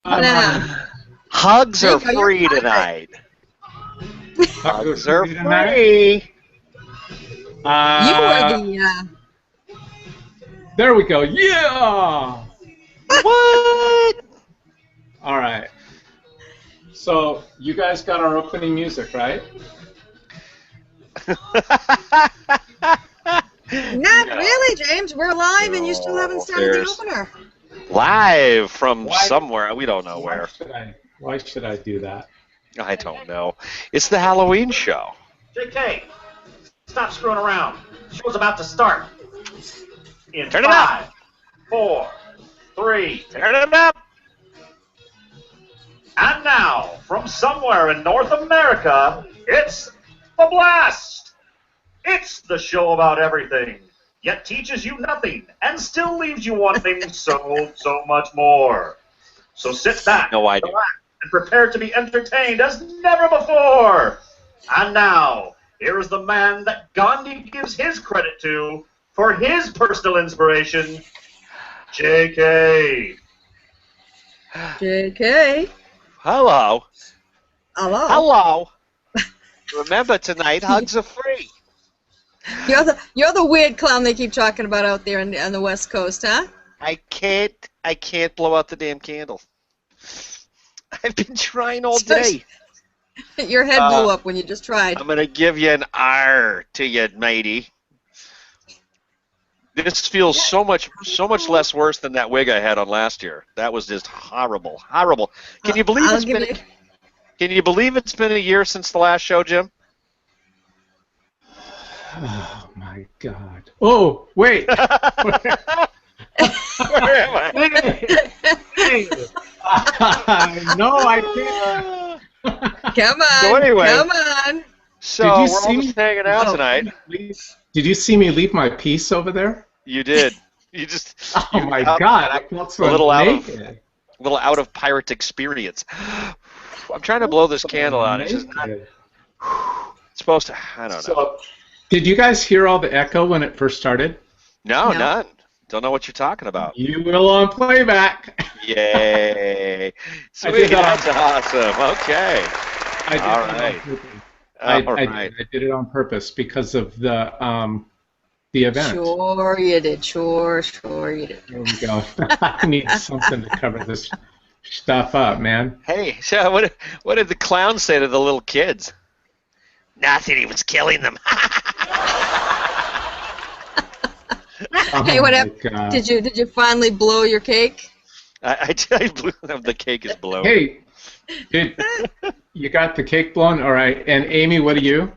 Nah. Hugs are Rico, you're free pirate. tonight. Hugs are free free. You were the. There we go. Yeah. What? All right. So you guys got our opening music, right? Not really, James. We're live, and you still haven't No, started the there's- opener. Live from Why- somewhere. We don't know where. Why should I do that? I don't know. It's the Halloween show. JK, stop screwing around. Show's about to start. In Turn it up. 5, 4, 3, Turn it up. and now, from somewhere in North America, it's The Blast. It's the show about everything, yet teaches you nothing, and still leaves you wanting so much more. So sit back, No idea. relax, and prepare to be entertained as never before. And now, here is the man that Gandhi gives his credit to for his personal inspiration, JK. JK. Hello. Hello. Hello. Remember tonight, hugs are free. You're the weird clown they keep talking about out there on the West Coast, huh? I can't blow out the damn candle. I've been trying all day. Your head blew up when you just tried. I'm gonna give you an R to you, matey. This feels so much less worse than that wig I had on last year. That was just horrible, horrible. Can you believe it's been? Can you believe it's been a year since the last show, Jim? Oh my God. Oh wait. Where am I? No, I can't. Come on. So anyway. Come on. So Did you we're see all me? just hanging out tonight. Did you see me leave my piece over there? You did. You just. Oh you my out- God! I felt so a little naked. out of pirate experience. I'm trying to blow this candle out. It's just not Naked. it's supposed to. I don't know. So, did you guys hear all the echo when it first started? No, No. none. Don't know what you're talking about. You will on playback. Yay! I Sweet, did that that's awesome. Okay. I did All it on right. purpose. All I right. did it on purpose because of the event. Sure you did. Sure you did. There we go. I need something to cover this stuff up, man. Hey, so what did the clown say to the little kids? Nothing. He was killing them. Oh Hey, what my happened? God. Did you finally blow your cake? I blew the cake is blown. Hey, you got the cake blown? All right. And Amy, what are you?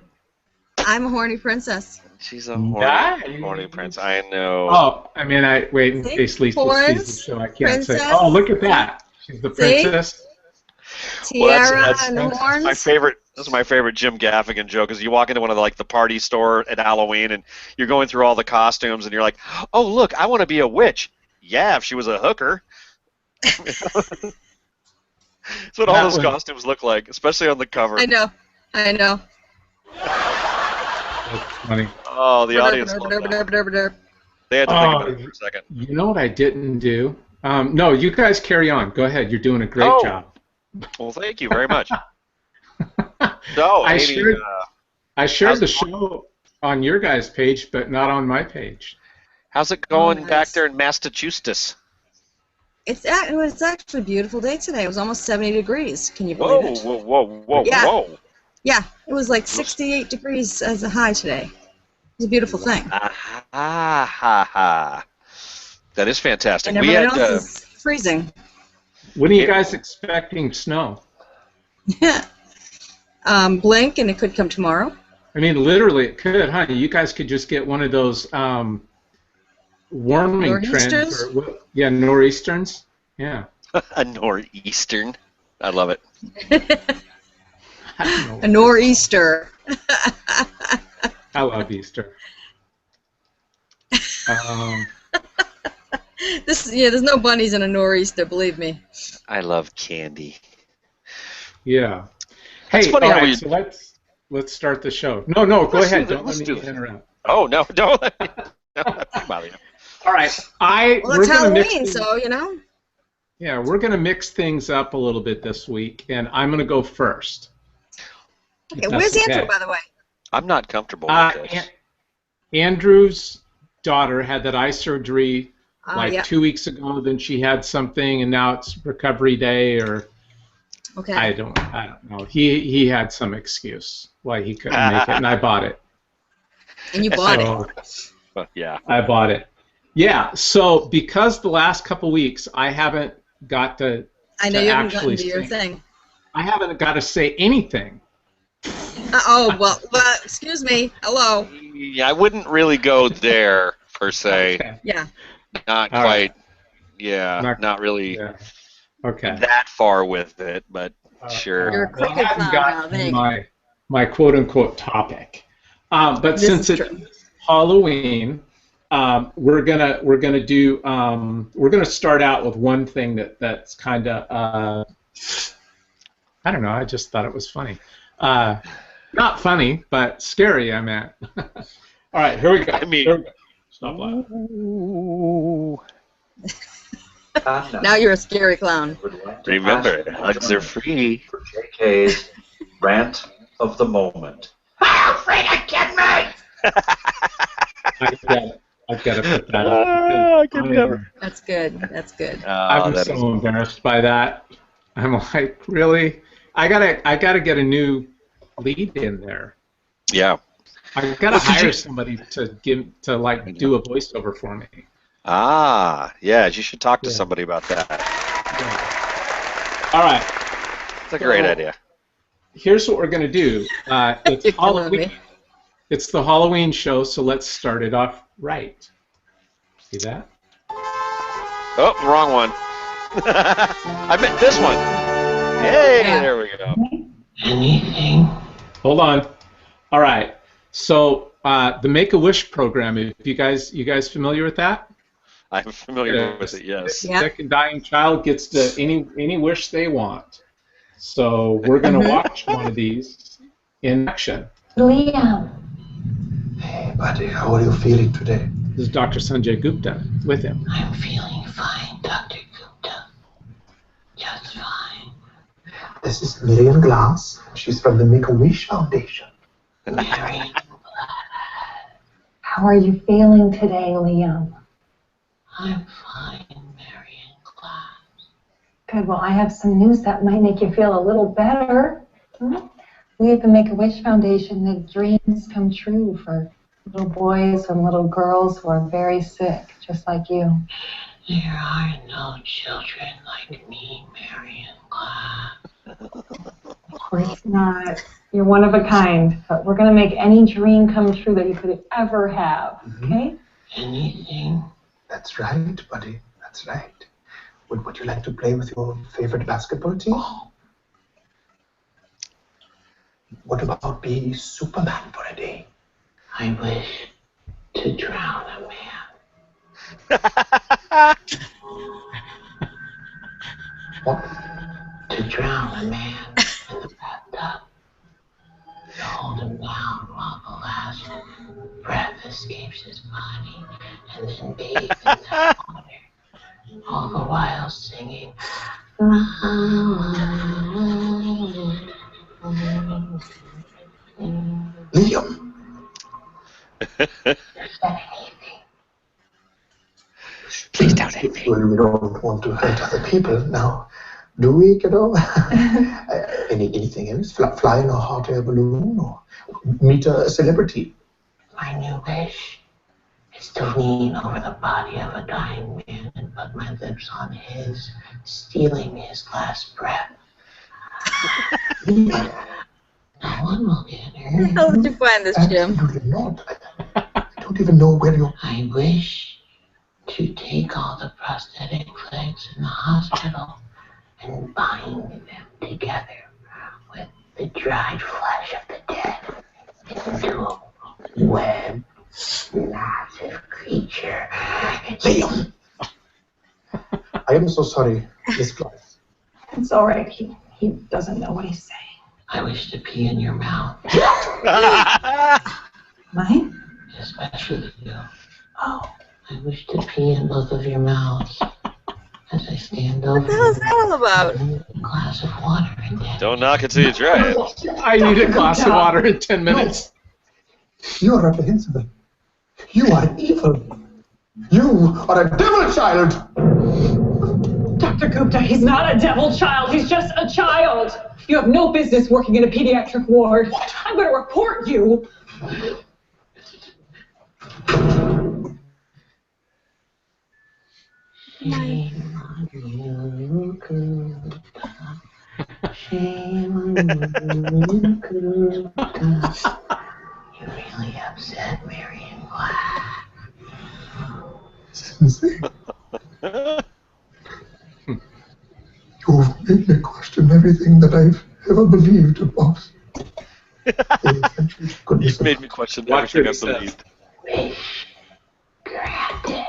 I'm a horny princess. She's a Nice. horny prince. I know. Oh, I mean, wait in See? case Lisa sees Horns, the show. I can't say. princess. Oh, look at that. She's the See? princess. Tiara that's- and that's horns. My favorite. This is my favorite Jim Gaffigan joke. Is you walk into one of the party store at Halloween and you're going through all the costumes and you're like, oh look, I want to be a witch. Yeah, if she was a hooker. That's what all That those was- costumes look like, especially on the cover. I know. That's funny. Oh, the audience. loved that. They had to think about it for a second. You know what I didn't do? No, you guys carry on. Go ahead. You're doing a great Oh. job. Well, thank you very much. So, I Amy, shared how's the it show on your guys' page, but not on my page. how's it going nice. back there in Massachusetts? It's actually a beautiful day today. It was almost 70 degrees. Can you Whoa, believe it? whoa, Yeah. whoa. Yeah, it was like 68 degrees as a high today. It was a beautiful thing. Ha. That is fantastic. And We everyone had else is freezing. When are you guys expecting snow? Blink, and it could come tomorrow. I mean, literally, it could, huh? You guys could just get one of those warming trends. Nor'easters? Yeah, nor'easterns. Yeah. a nor'eastern. I love it. I don't know. A nor'easter. I love Easter. There's no bunnies in a nor'easter, believe me. I love candy. Yeah. That's Hey, funny all how right, we- so let's start the show. No, go Let's ahead. do it. Don't Let's let do me it. interrupt. Oh, no, don't let me. Don't let me bother you. All right, Well, we're it's gonna mix Halloween, these- so you know. Yeah, we're going to mix things up a little bit this week, and I'm going to go first. Okay, where's Andrew, by the way? I'm not comfortable with this. Andrew's daughter had that eye surgery Yeah. 2 weeks ago. Then she had something, and now it's recovery day, or Okay. I don't know. He had some excuse why he couldn't make it, and I bought it. And you bought it. Yeah. I bought it. Yeah. So because the last couple weeks I haven't got to. I know to you haven't gotten actually to your sing. thing. I haven't got to say anything. Well, excuse me. Hello. Yeah, I wouldn't really go there per se. Okay. Yeah. Not All quite. right. Yeah, not really Yeah. Okay. that far with it, but sure. You're a Well, I cricket haven't clown gotten now, thank to my quote unquote topic. But This since is it's true. Halloween, we're gonna start out with one thing that's kind of I don't know. I just thought it was funny. Not funny, but scary. I meant. All right, here we go. I mean- Here we go. Stop laughing. Now you're a scary clown. Remember, hugs are free. For JK's rant of the moment. Are you afraid to get me? I've got to put that up. I could never. That's good. That's good. I'm that so is- embarrassed by that. I'm like, really? I gotta get a new lead in there. Yeah. I gotta hire somebody to do a voiceover for me. Yeah, you should talk to Yeah. somebody about that. All right. It's a great idea. Here's what we're gonna do. It's You're killing Halloween. me. It's the Halloween show, so let's start it off right. See that? Oh, wrong one. I meant this one. Hey, Yeah. there we go. Anything? Hold on. All right. So the Make-A-Wish program. If you guys familiar with that? I'm familiar with it, yes. Yeah. Sick and dying child gets to any wish they want. So we're gonna watch one of these in action. Liam. Hey, buddy, how are you feeling today? This is Dr. Sanjay Gupta with him. I'm feeling fine, Dr. Gupta. Just fine. This is Miriam Glass. She's from the Make-A-Wish Foundation. Mary. How are you feeling today, Liam? I'm fine, Marion Glass. Good. Well, I have some news that might make you feel a little better. We at the Make-A-Wish Foundation make dreams come true for little boys and little girls who are very sick, just like you. There are no children like me, Marion Glass. Of course not. You're one of a kind, but we're going to make any dream come true that you could ever have, okay? Anything? That's right, buddy. That's right. Would you like to play with your favorite basketball team? What about be Superman for a day? I wish to drown a man. What? To drown a man in the bathtub. To hold him down while the last breath escapes his body, and then bathe in that water. All the while singing. Liam, Please don't hit me. well, we don't want to hurt other people now, do we, kiddo? Anything else? Fly in a hot air balloon or meet a celebrity? My new wish is to lean over the body of a dying man and put my lips on his, stealing his last breath. Liam, No one will get Where hurt. the hell did you find this, Jim? absolutely not. I don't even know where you're... I wish to take all the prosthetic legs in the hospital and bind them together with the dried flesh of the dead into a web, massive creature. Liam! I am so sorry, Miss Glass. It's all right. He doesn't know what he's saying. I wish to pee in your mouth, Mine? especially you. Oh. I wish to pee in both of your mouths. as I stand over What the hell is that all about? a glass of water and Don't knock it till you try it. I need a glass of water in 10 minutes. You are reprehensible. You are evil. You are a devil child. Dr. Gupta, he's not a devil child. He's just a child. You have no business working in a pediatric ward. I'm going to report you. Shame on you, Gupta. Shame on you, Gupta. You really upset Marion Black. Sensei, you've made me question everything that I've ever believed about the essential goodness You've made me question Watch everything what I he says. believed. Wish granted.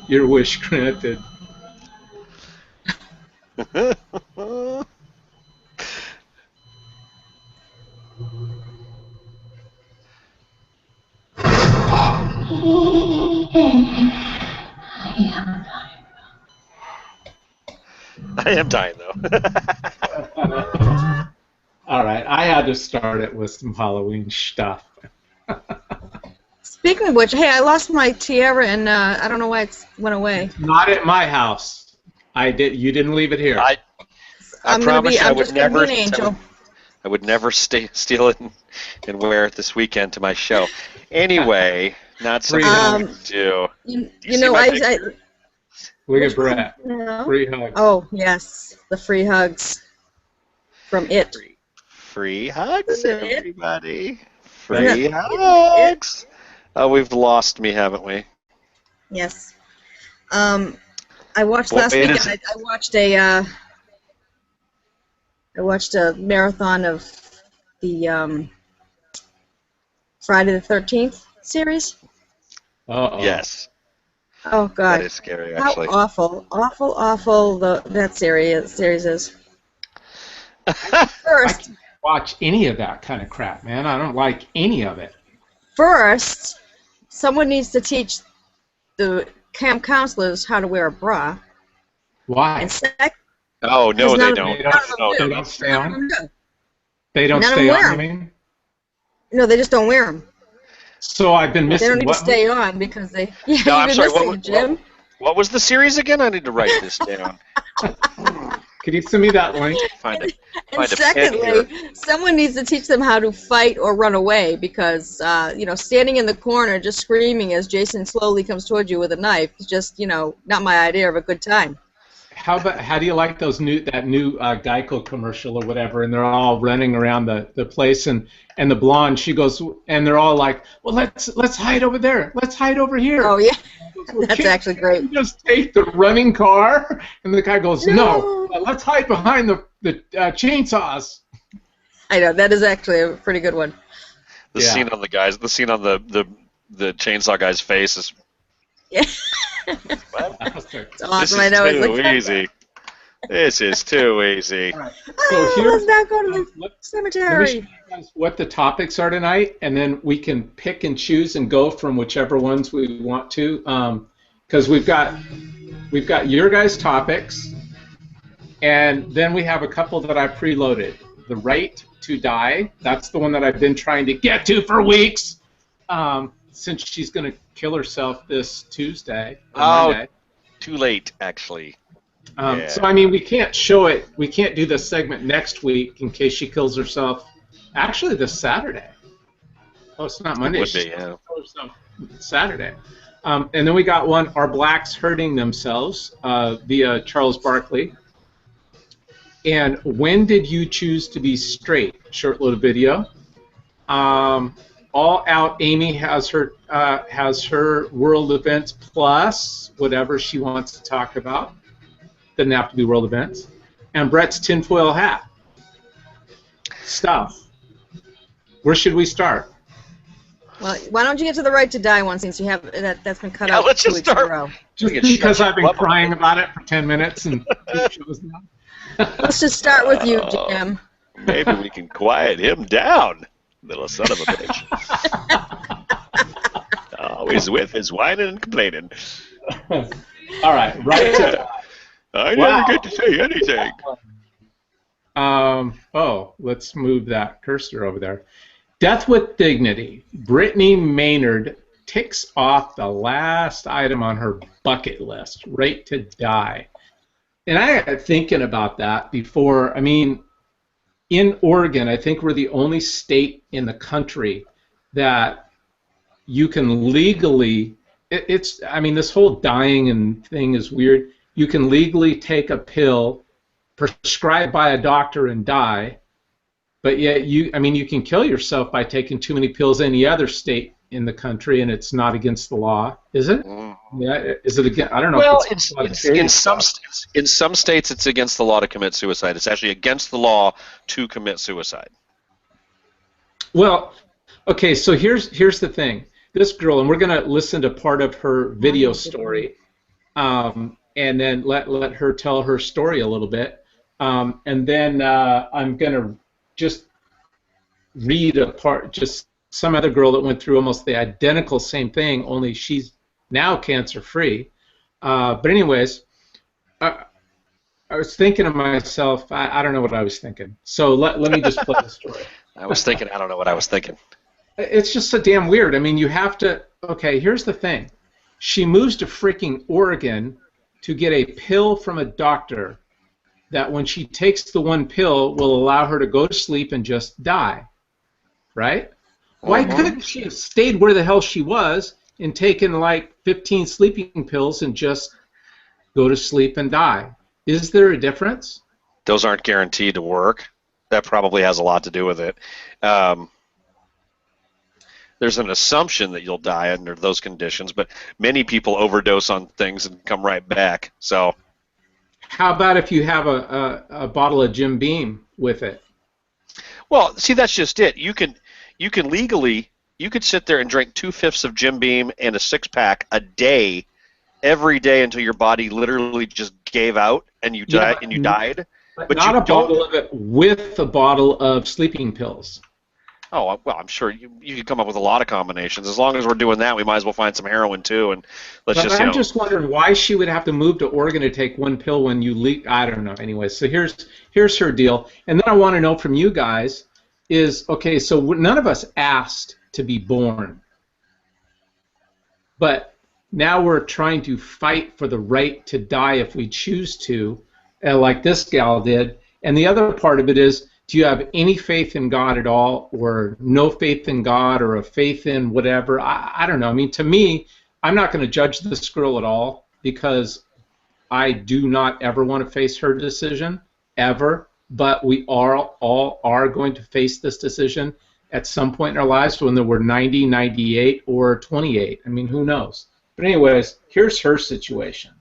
Your wish granted. I am dying though. All right, I had to start it with some Halloween stuff. Speaking of which, hey, I lost my tiara and I don't know why it went away. Not at my house. I did. You didn't leave it here. I I'm gonna promise be. you I I'm would just gonna never. be an angel. I would never steal it and wear it this weekend to my show. Anyway, not something I would do. You see know, my I picture? Look at Brett. no. Free hug. Oh yes, the free hugs from it. Free hugs, everybody. Yeah. Free hugs. Oh, we've lost me, haven't we? Yes. I watched Well, last it weekend. is- I watched a marathon of the Friday the 13th series. Uh-oh. Yes. Oh God. That is scary, How actually. awful that series is. First, Watch any of that kind of crap, man. I don't like any of it. someone needs to teach the camp counselors how to wear a bra. Why? And second, Oh, no, Because they none of don't. They No, don't, no, they no. don't stay on? They don't None of stay them on, wear you 'em. mean? No, they just don't wear them. So I've been They missing don't need to what? stay on because they. Yeah, No, I'm you've sorry, been what missing, was- Jim. What was the series again? I need to write this down. Could you send me that link? Find it. And Find a pen secondly, someone needs to teach them how to fight or run away because, standing in the corner just screaming as Jason slowly comes toward you with a knife is just, not my idea of a good time. How do you like that new Geico commercial or whatever, and they're all running around the place, and the blonde, she goes, and they're all like, well, let's hide over there, let's hide over here. Oh, yeah. Well, That's can't actually great. you just take the running car, and the guy goes, no, let's hide behind the chainsaws. I know, that is actually a pretty good one. The Yeah. scene on the chainsaw guy's face is Yeah. what? It's awesome. This I is know. It's too like, easy. This is too easy. So here's let's not go to the let me show cemetery. you guys what the topics are tonight, and then we can pick and choose and go from whichever ones we want to, because we've got your guys' topics, and then we have a couple that I preloaded. The right to die. That's the one that I've been trying to get to for weeks, since she's going to kill herself this Tuesday. Or Oh. Monday. Too late, actually. Yeah. So I mean, we can't show it. We can't do this segment next week in case she kills herself. Actually, this Saturday. Oh, it's not Monday. Would be, She's yeah. gonna kill herself Saturday. And then we got one. Are blacks hurting themselves? Via Charles Barkley. And when did you choose to be straight? Short little video. All out. Amy has her world events plus whatever she wants to talk about. Doesn't have to be world events. And Brett's tinfoil hat. Stuff. Where should we start? Well, why don't you get to the right to die one since you have that's been cut Yeah, out let's 2 just weeks in a start. row. Just We can because shut I've been you up crying already. about it for 10 minutes and 2 shows now. Let's just start with you, Jim. Maybe we can quiet him down, little son of a bitch. always with is whining and complaining. All right, right to I never get to say anything. Oh, let's move that cursor over there. Death with Dignity. Brittany Maynard ticks off the last item on her bucket list, right to die. And I got thinking about that before. I mean, in Oregon, I think we're the only state in the country that you can legally, I mean, this whole dying and thing is weird. You can legally take a pill prescribed by a doctor and die, but yet you can kill yourself by taking too many pills any other state in the country, and it's not against the law, is it? Yeah, is it again? I don't know. Well, in some states it's against the law to commit suicide. It's actually against the law to commit suicide. Well, okay, so here's the thing. This girl, and we're going to listen to part of her video story, and then let her tell her story a little bit, and then I'm going to just read a part, just some other girl that went through almost the identical same thing, only she's now cancer-free. But anyways, I was thinking to myself, I don't know what I was thinking. So let me just play the story. I was thinking, I don't know what I was thinking. It's just so damn weird. I mean, you have to, okay, here's the thing. She moves to freaking Oregon to get a pill from a doctor that when she takes the one pill will allow her to go to sleep and just die, right? Why couldn't she have stayed where the hell she was and taken like 15 sleeping pills and just go to sleep and die? Is there a difference? Those aren't guaranteed to work. That probably has a lot to do with it. There's an assumption that you'll die under those conditions, but many people overdose on things and come right back. So, how about if you have a bottle of Jim Beam with it? Well, see, that's just it. You could legally, you could sit there and drink 2/5 of Jim Beam and a 6-pack a day, every day until your body literally just gave out and you died. But not a bottle of it with a bottle of sleeping pills. Oh, well, I'm sure you could come up with a lot of combinations. As long as we're doing that, we might as well find some heroin too, and I'm just wondering why she would have to move to Oregon to take one pill when you leak. I don't know. Anyway, so here's her deal, and then I want to know from you guys is, okay, so none of us asked to be born, but now we're trying to fight for the right to die if we choose to, like this gal did. And the other part of it is, do you have any faith in God at all, or no faith in God, or a faith in whatever? I don't know. I mean, to me, I'm not going to judge this girl at all because I do not ever want to face her decision, ever. But we all are going to face this decision at some point in our lives, when we're 90, 98, or 28. I mean, who knows? But anyways, here's her situation.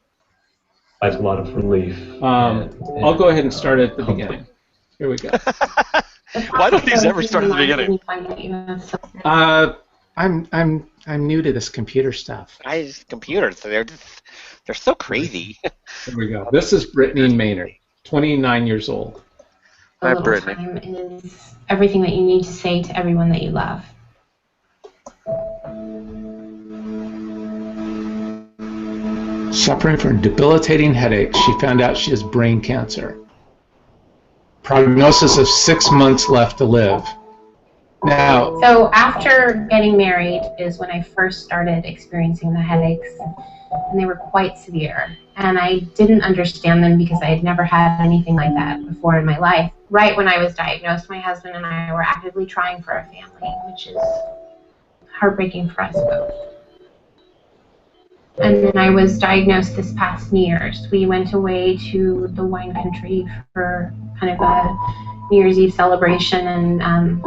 I have a lot of relief. I'll go ahead and start at the beginning. Here we go. Why don't these ever start at the beginning? I'm new to this computer stuff. Computers, they're so crazy. Here we go. This is Brittany Maynard, 29 years old. Hi, Brittany. Time is everything that you need to say to everyone that you love. Suffering from debilitating headaches, she found out she has brain cancer. Prognosis of 6 months left to live. Now, so after getting married is when I first started experiencing the headaches, and they were quite severe. And I didn't understand them because I had never had anything like that before in my life. Right when I was diagnosed, my husband and I were actively trying for a family, which is heartbreaking for us both. And then I was diagnosed this past New Year's. We went away to the wine country for kind of a New Year's Eve celebration, and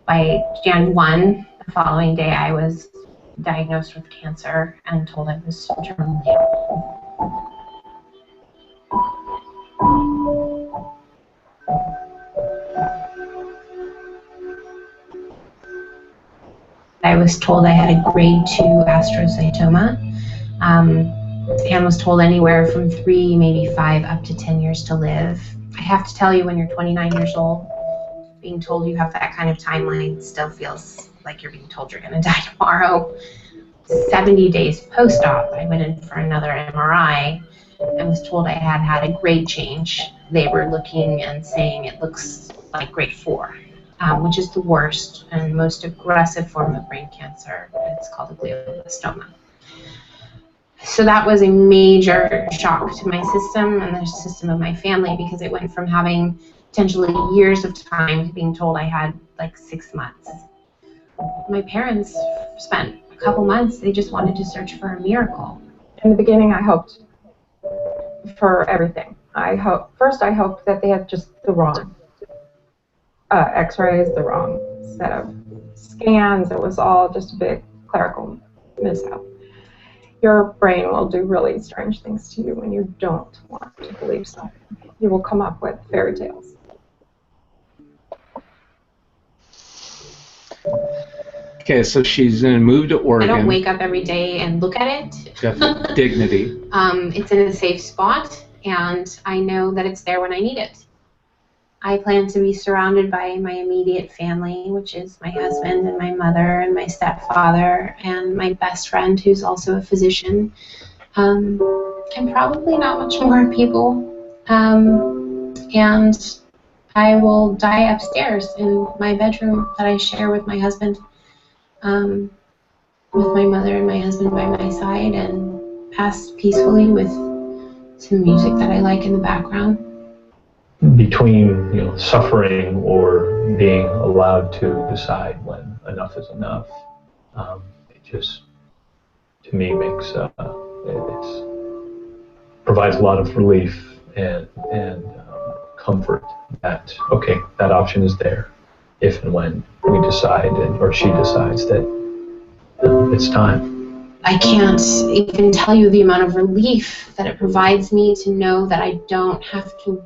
by Jan 1, the following day, I was diagnosed with cancer and told I was terminally ill. I was told I had a grade 2 astrocytoma. And was told anywhere from 3, maybe 5, up to 10 years to live. I have to tell you, when you're 29 years old, being told you have that kind of timeline still feels like you're being told you're going to die tomorrow. 70 days post-op, I went in for another MRI and was told I had had a grade change. They were looking and saying it looks like grade 4, which is the worst and most aggressive form of brain cancer. It's called a glioblastoma. So that was a major shock to my system and the system of my family, because it went from having potentially years of time to being told I had like 6 months. My parents spent a couple months, they just wanted to search for a miracle. In the beginning, I hoped for everything. First, I hoped that they had just the wrong x-rays, the wrong set of scans. It was all just a big clerical mishap. Your brain will do really strange things to you when you don't want to believe something. You will come up with fairy tales. Okay, so she's going to move to Oregon. I don't wake up every day and look at it. Definitely. Dignity. It's in a safe spot, and I know that it's there when I need it. I plan to be surrounded by my immediate family, which is my husband and my mother and my stepfather and my best friend, who's also a physician, and probably not much more people. And I will die upstairs in my bedroom that I share with my husband, with my mother and my husband by my side, and pass peacefully with some music that I like in the background. Between suffering or being allowed to decide when enough is enough, it just, to me, makes it provides a lot of relief and comfort that, okay, that option is there if and when we decide, or she decides that it's time. I can't even tell you the amount of relief that it provides me to know that I don't have to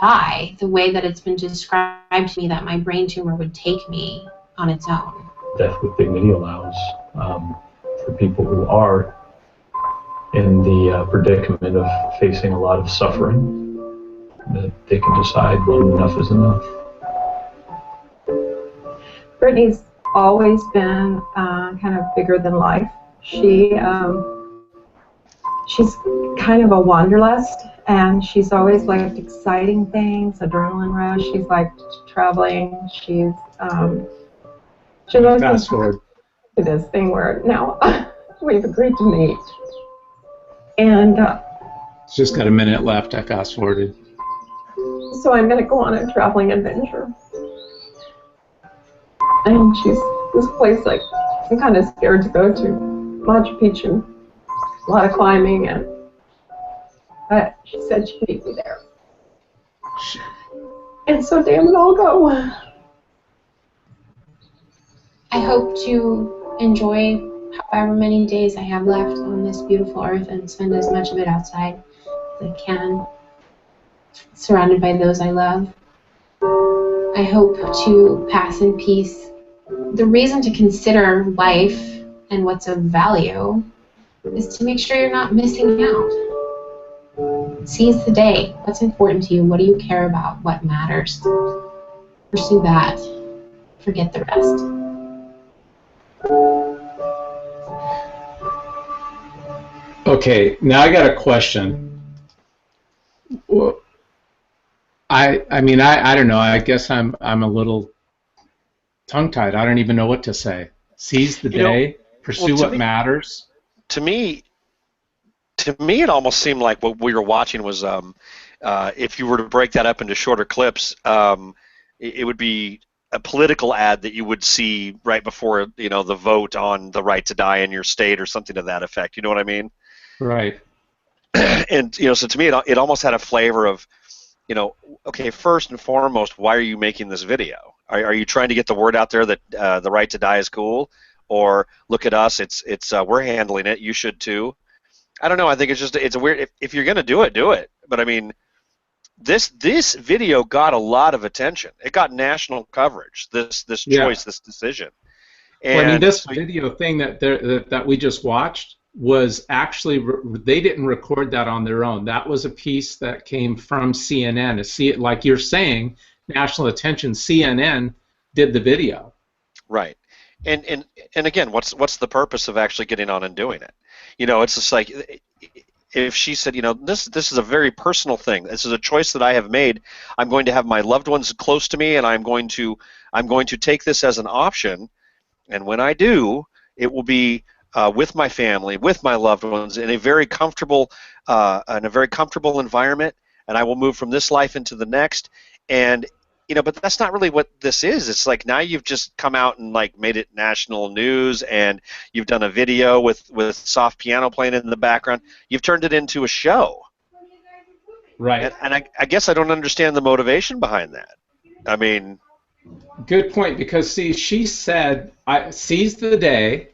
die the way that it's been described to me that my brain tumor would take me on its own. Death with dignity allows for people who are in the predicament of facing a lot of suffering, that they can decide when enough is enough. Brittany's always been kind of bigger than life. She's kind of a wanderlust, and she's always liked exciting things, adrenaline rush. She's liked traveling. She's always Fast forward to this thing where now we've agreed to meet, and it's just got a minute left. I fast forwarded. so I'm going to go on a traveling adventure. And she's this place like I'm kind of scared to go to, Machu Picchu, a lot of climbing, and but she said she'd meet me there. And so damn it, I'll go. I hope to enjoy however many days I have left on this beautiful earth and spend as much of it outside as I can, surrounded by those I love. I hope to pass in peace. The reason to consider life and what's of value is to make sure you're not missing out. Seize the day. What's important to you? What do you care about? What matters? Pursue that. Forget the rest. Okay, now I got a question. Well, I mean, I don't know. I guess I'm a little tongue-tied. I don't even know what to say. Seize the day, pursue what matters. To me, it almost seemed like what we were watching was, if you were to break that up into shorter clips, it would be a political ad that you would see right before, the vote on the right to die in your state or something to that effect. You know what I mean? Right. And so to me, it almost had a flavor of, okay, first and foremost, why are you making this video? Are you trying to get the word out there that the right to die is cool? Or look at us, it's we're handling it. You should too. I don't know. I think it's a weird. If you're gonna do it, do it. But I mean, this video got a lot of attention. It got national coverage. This choice, this decision. And well, I mean, this video thing that we just watched was actually they didn't record that on their own. That was a piece that came from CNN. To see it, like you're saying, national attention. CNN did the video. Right. And again, what's the purpose of actually getting on and doing it? It's just like if she said, this is a very personal thing. This is a choice that I have made. I'm going to have my loved ones close to me, and I'm going to take this as an option. And when I do, it will be with my family, with my loved ones, in a very comfortable environment, and I will move from this life into the next. And but that's not really what this is. It's like now you've just come out and like made it national news, and you've done a video with soft piano playing in the background. You've turned it into a show. Right. And I guess I don't understand the motivation behind that. I mean, good point, because see, she said, seize the day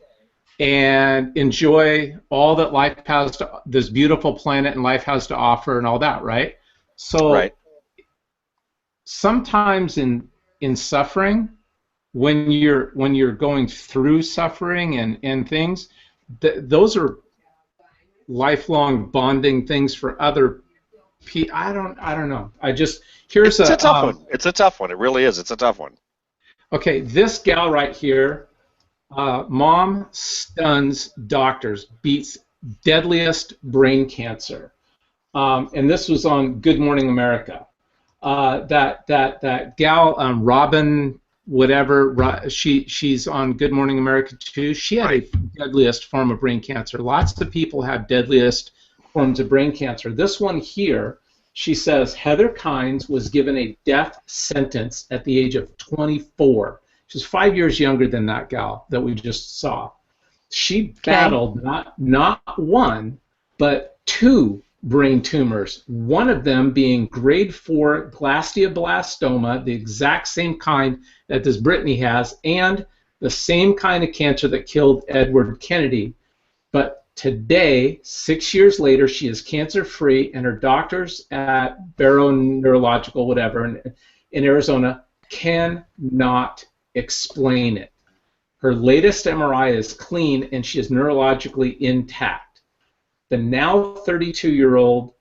and enjoy all that life has to, this beautiful planet and life has to offer and all that, right? So right. Sometimes in suffering, when you're going through suffering and things, those are lifelong bonding things for other people. I don't know. It's a tough one. It's a tough one. It really is. It's a tough one. Okay, this gal right here, mom stuns doctors, beats deadliest brain cancer, and this was on Good Morning America. That gal, Robin, whatever, she's on Good Morning America too. She had a deadliest form of brain cancer. Lots of people have deadliest forms of brain cancer. This one here, she says Heather Kynes was given a death sentence at the age of 24. She's 5 years younger than that gal that we just saw. She battled not one, but 2 brain tumors, one of them being grade 4 glioblastoma, the exact same kind that this Brittany has, and the same kind of cancer that killed Edward Kennedy. But today, 6 years later, she is cancer-free, and her doctors at Barrow Neurological, whatever, in Arizona, cannot explain it. Her latest MRI is clean, and she is neurologically intact. The now 32-year-old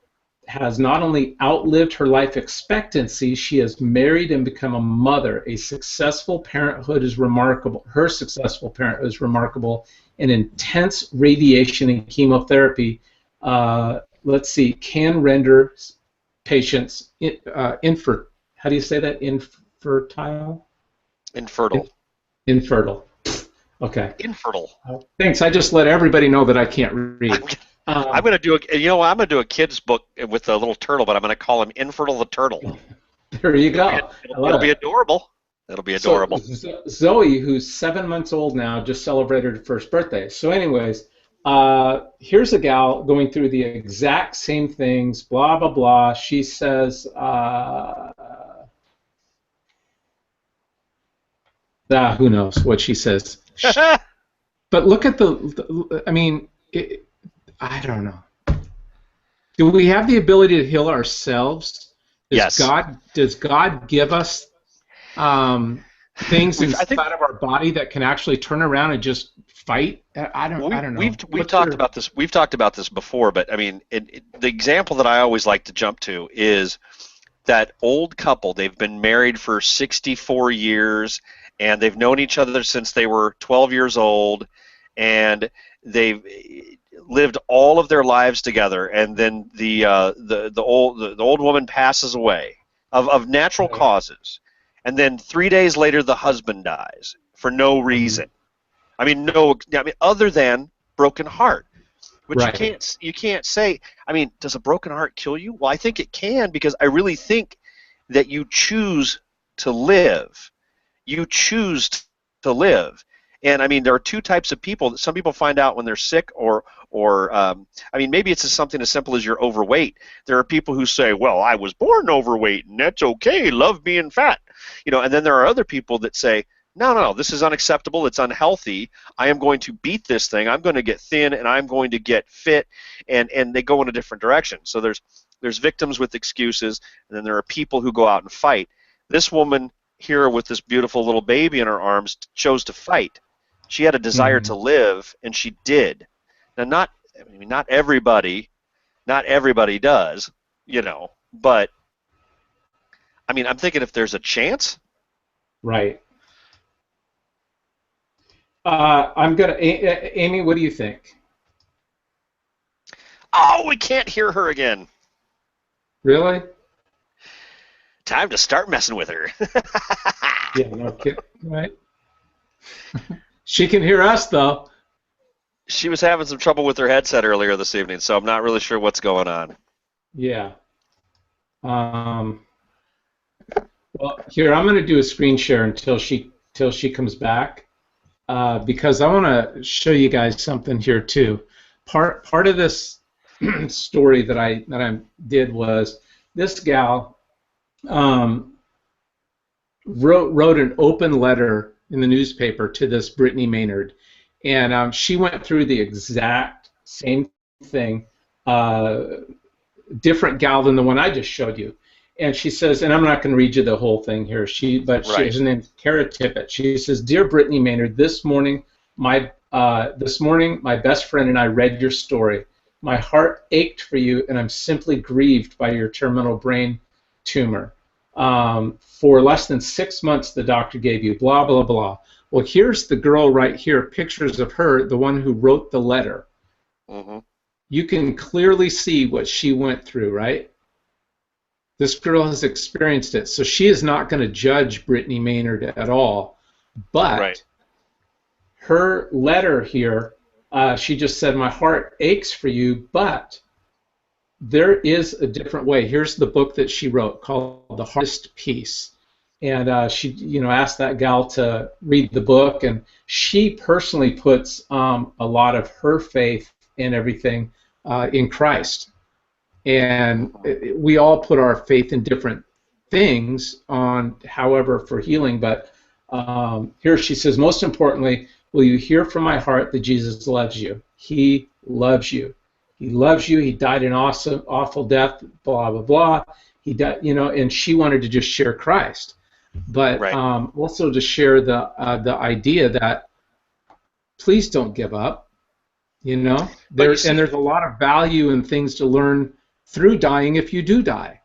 has not only outlived her life expectancy, she has married and become a mother. A successful parenthood is remarkable. Her successful parenthood is remarkable. And intense radiation and chemotherapy, let's see, can render patients infertile. How do you say that? Infertile? Infertile. Infertile. Okay. Infertile. Thanks. I just let everybody know that I can't read. I'm going to do I'm going to do a kid's book with a little turtle, but I'm going to call him Infertile the Turtle. There you go. It'll be adorable. It'll be adorable. So, Zoe, who's 7 months old now, just celebrated her first birthday. So anyways, here's a gal going through the exact same things, blah, blah, blah. She says, who knows what she says. But look at I mean, I don't know. Do we have the ability to heal ourselves? Yes. Does God give us things inside of our body that can actually turn around and just fight? I don't know. We've talked about this. We've talked about this before, but I mean, the example that I always like to jump to is that old couple. They've been married for 64 years, and they've known each other since they were 12 years old, and they've lived all of their lives together, and then the old woman passes away of natural causes, and then 3 days later the husband dies for no reason. I mean, other than broken heart. But you can't say. I mean, does a broken heart kill you? Well, I think it can, because I really think that you choose to live. You choose to live. And I mean, there are 2 types of people. Some people find out when they're sick, or I mean, maybe it's just something as simple as you're overweight. There are people who say, well, I was born overweight, and that's okay, love being fat. And then there are other people that say, no, this is unacceptable, it's unhealthy, I am going to beat this thing, I'm going to get thin, and I'm going to get fit, and they go in a different direction. So there's victims with excuses, and then there are people who go out and fight. This woman here with this beautiful little baby in her arms chose to fight. She had a desire to live, and she did. Now, not everybody does, but I mean, I'm thinking if there's a chance. Right. I'm gonna. Amy, what do you think? Oh, we can't hear her again. Really? Time to start messing with her. Yeah, no kidding, right? She can hear us though. She was having some trouble with her headset earlier this evening, so I'm not really sure what's going on. Yeah. Well, here I'm going to do a screen share until she comes back, because I want to show you guys something here too. Part of this story that I did was this gal wrote an open letter in the newspaper to this Brittany Maynard, and she went through the exact same thing, different gal than the one I just showed you. And she says, and I'm not going to read you the whole thing here. Her name's Kara Tippett. She says, "Dear Brittany Maynard, this morning my best friend and I read your story. My heart ached for you, and I'm simply grieved by your terminal brain tumor. For less than 6 months, the doctor gave you blah blah blah." Well, here's the girl right here. Pictures of her, the one who wrote the letter. Mm-hmm. You can clearly see what she went through, right? This girl has experienced it, so she is not going to judge Brittany Maynard at all. But her letter here, she just said, "My heart aches for you, but there is a different way." Here's the book that she wrote called The Hardest Peace. And she, asked that gal to read the book, and she personally puts a lot of her faith and everything in Christ. And we all put our faith in different things however, for healing. But here she says, "Most importantly, will you hear from my heart that Jesus loves you? He loves you. He loves you. He died an awful death, blah, blah, blah. He died, and she wanted to just share Christ. But also to share the idea that please don't give up. There's a lot of value and things to learn through dying if you do die.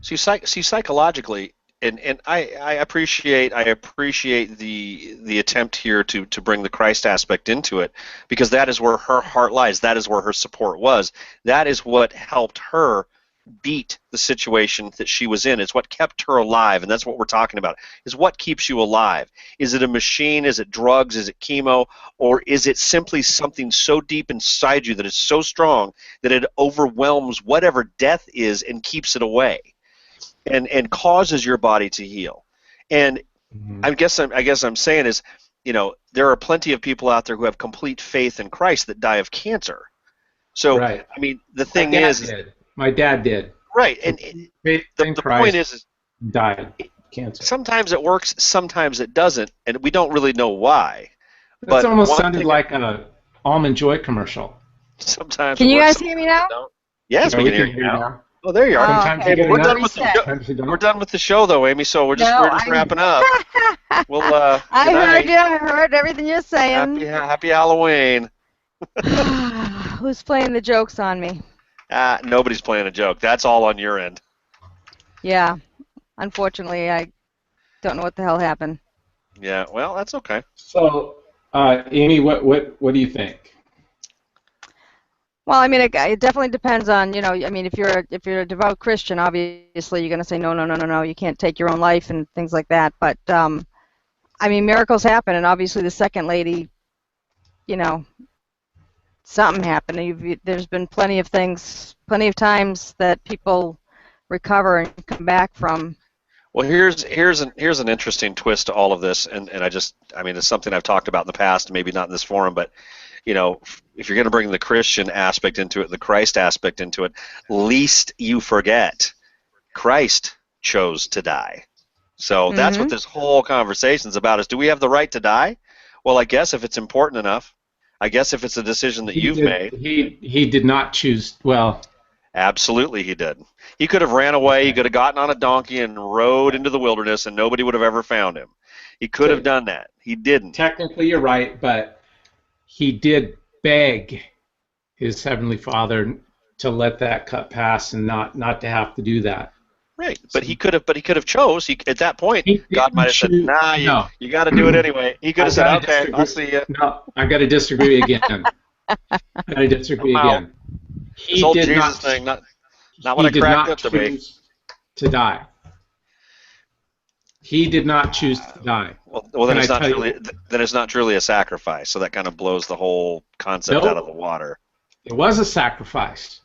See, psychologically, and I appreciate the attempt here to bring the Christ aspect into it, because that is where her heart lies. That is where her support was. That is what helped her beat the situation that she was in. It's what kept her alive, and that's what we're talking about, is what keeps you alive. Is it a machine? Is it drugs? Is it chemo? Or is it simply something so deep inside you that is so strong that it overwhelms whatever death is and keeps it away and causes your body to heal? And I guess I'm saying is, there are plenty of people out there who have complete faith in Christ that die of cancer. So, I mean, the thing is... My dad did. Right, and the point is died of cancer. Sometimes it works, sometimes it doesn't, and we don't really know why. That almost sounded like an Almond Joy commercial. Sometimes. Can you guys hear me now? Yes, we can hear you now. Oh, there you are. Sometimes you get we're done with the show. We're done with the show, though, Amy. So we're just wrapping up. We'll. I heard everything you're saying. Happy Halloween. Who's playing the jokes on me? Nobody's playing a joke. That's all on your end. Yeah. Unfortunately, I don't know what the hell happened. Yeah, well, that's okay. So, Amy, what do you think? Well, I mean, it definitely depends on, I mean, if you're a devout Christian, obviously you're going to say, no, you can't take your own life and things like that. But, I mean, miracles happen, and obviously the second lady, something happened. There's been plenty of times that people recover and come back from. Well, here's an interesting twist to all of this, and I mean, it's something I've talked about in the past, maybe not in this forum, but if you're going to bring the Christian aspect into it, the Christ aspect into it, least you forget, Christ chose to die. So that's what this whole conversation's about: is do we have the right to die? Well, I guess if it's important enough. I guess if it's a decision that you've made. He did not choose, well. Absolutely he did. He could have ran away. He could have gotten on a donkey and rode into the wilderness, and nobody would have ever found him. He could have done that. He didn't. Technically, you're right, but he did beg his Heavenly Father to let that cut pass and not to have to do that. Right, but he could have chose. At that point, God might have said, "Nah, you got to do it anyway." He could have said, "Okay, I'll see you." No, I got to disagree again. Wow. This whole Jesus thing, not what I cracked up to be. To die. He did not choose to die. Well, then it's not truly a sacrifice. So that kind of blows the whole concept out of the water. It was a sacrifice.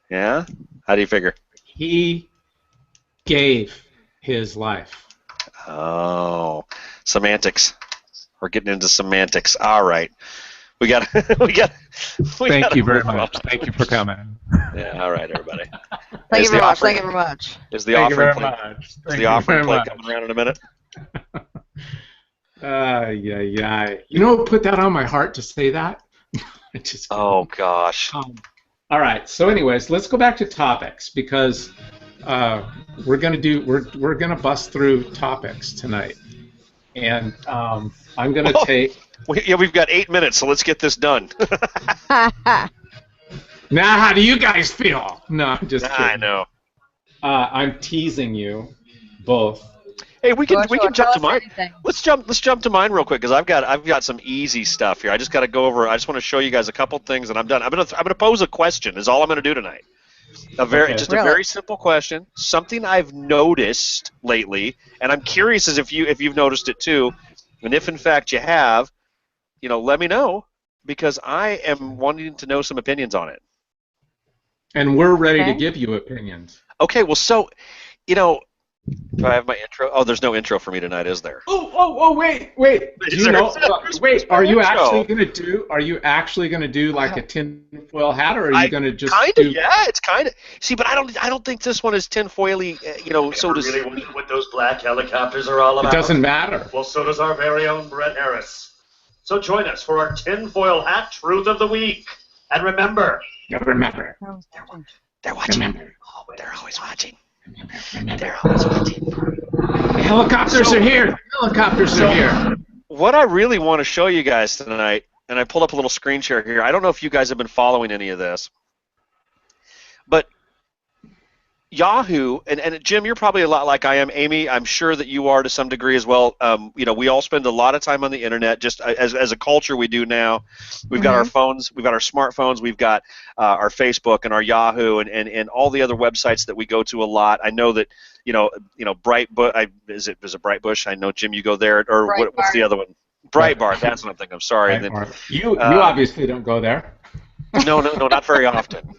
Yeah? How do you figure? He gave his life. Oh, semantics. We're getting into semantics. All right. Thank you very much. Thank you for coming. Yeah, all right, everybody. Thank you very much. Thank you very much. Is the offering plate coming around in a minute? Yeah. You know what put that on my heart to say that? Oh, gosh. All right. So, anyways, let's go back to topics because we're gonna bust through topics tonight, and I'm gonna take. We've got 8 minutes, so let's get this done. Now, how do you guys feel? No, I'm just kidding. I know. I'm teasing you both. Hey, we can jump to mine. Let's jump to mine real quick because I've got some easy stuff here. I just got to go over. I just want to show you guys a couple things, and I'm done. I'm gonna pose a question. Is all I'm gonna do tonight. A very simple question. Something I've noticed lately, and I'm curious as if you've noticed it too, and if in fact you have, let me know because I am wanting to know some opinions on it. And we're ready to give you opinions. Okay, well, so, do I have my intro? Oh, there's no intro for me tonight, is there? Oh, wait. Are you actually gonna do like a tinfoil hat, or are you gonna just Yeah, it's kind of. See, but I don't think this one is tinfoily. So does. Really wonder what those black helicopters are all about? It doesn't matter. Well, so does our very own Brett Harris. So join us for our tinfoil hat truth of the week, and remember. Remember. They're watching. Remember. They're always watching. Remember. They're always watching. The helicopters are here. Helicopters are here. What I really want to show you guys tonight, and I pulled up a little screen share here. I don't know if you guys have been following any of this, but Yahoo, and Jim, you're probably a lot like I am. Amy, I'm sure that you are to some degree as well. We all spend a lot of time on the internet, just as a culture we do now. We've got our phones, we've got our smartphones, we've got our Facebook and our Yahoo and all the other websites that we go to a lot. I know that, Brightbush, is it Brightbush? I know, Jim, you go there, or what's the other one? Breitbart, that's what I'm thinking. I'm sorry. You obviously don't go there. No, not very often.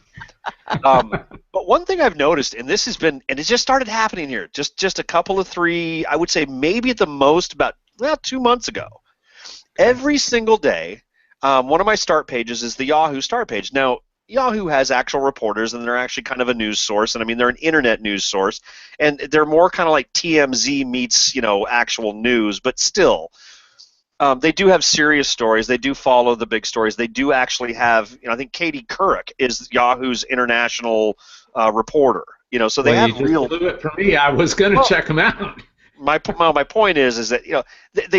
But one thing I've noticed, and this has been, and it just started happening here, just a couple of three, I would say maybe at the most about 2 months ago. Every single day, one of my start pages is the Yahoo start page. Now, Yahoo has actual reporters, and they're actually kind of a news source, and I mean they're an internet news source, and they're more kind of like TMZ meets actual news, but still. They do have serious stories. They do follow the big stories. They do actually have, I think Katie Couric is Yahoo's international reporter. So they have real. Blew it for me. I was going to check them out. My point is that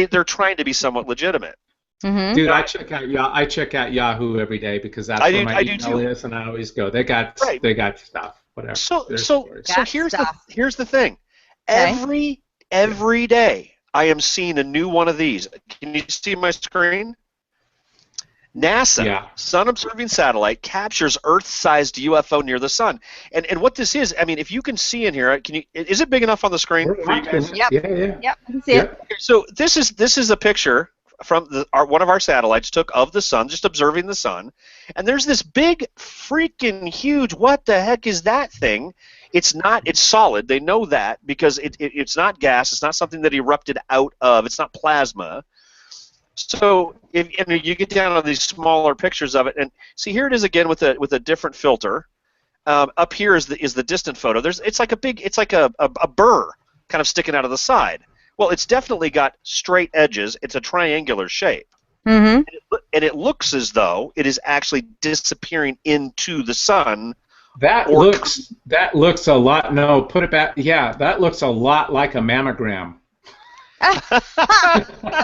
they're trying to be somewhat legitimate. Mm-hmm. Dude, I check out Yahoo every day because that's where my email is, and I always go. They got stuff, whatever. So here's the thing. Okay. Every day. I am seeing a new one of these. Can you see my screen? NASA, sun-observing satellite, captures Earth-sized UFO near the sun. And what this is, I mean, if you can see in here, is it big enough on the screen for you guys? Yep. Yep, I can see it. Okay, so this is a picture from one of our satellites took of the sun, just observing the sun. And there's this big, freaking huge, what the heck is that thing? It's solid. They know that because it's not gas. It's not something that erupted out of. It's not plasma. So if you get down on these smaller pictures of it, and see here it is again with a different filter. Up here is the distant photo. It's like a burr kind of sticking out of the side. Well, it's definitely got straight edges. It's a triangular shape. Mm-hmm. And it looks as though it is actually disappearing into the sun. That looks a lot. No, put it back. Yeah, that looks a lot like a mammogram.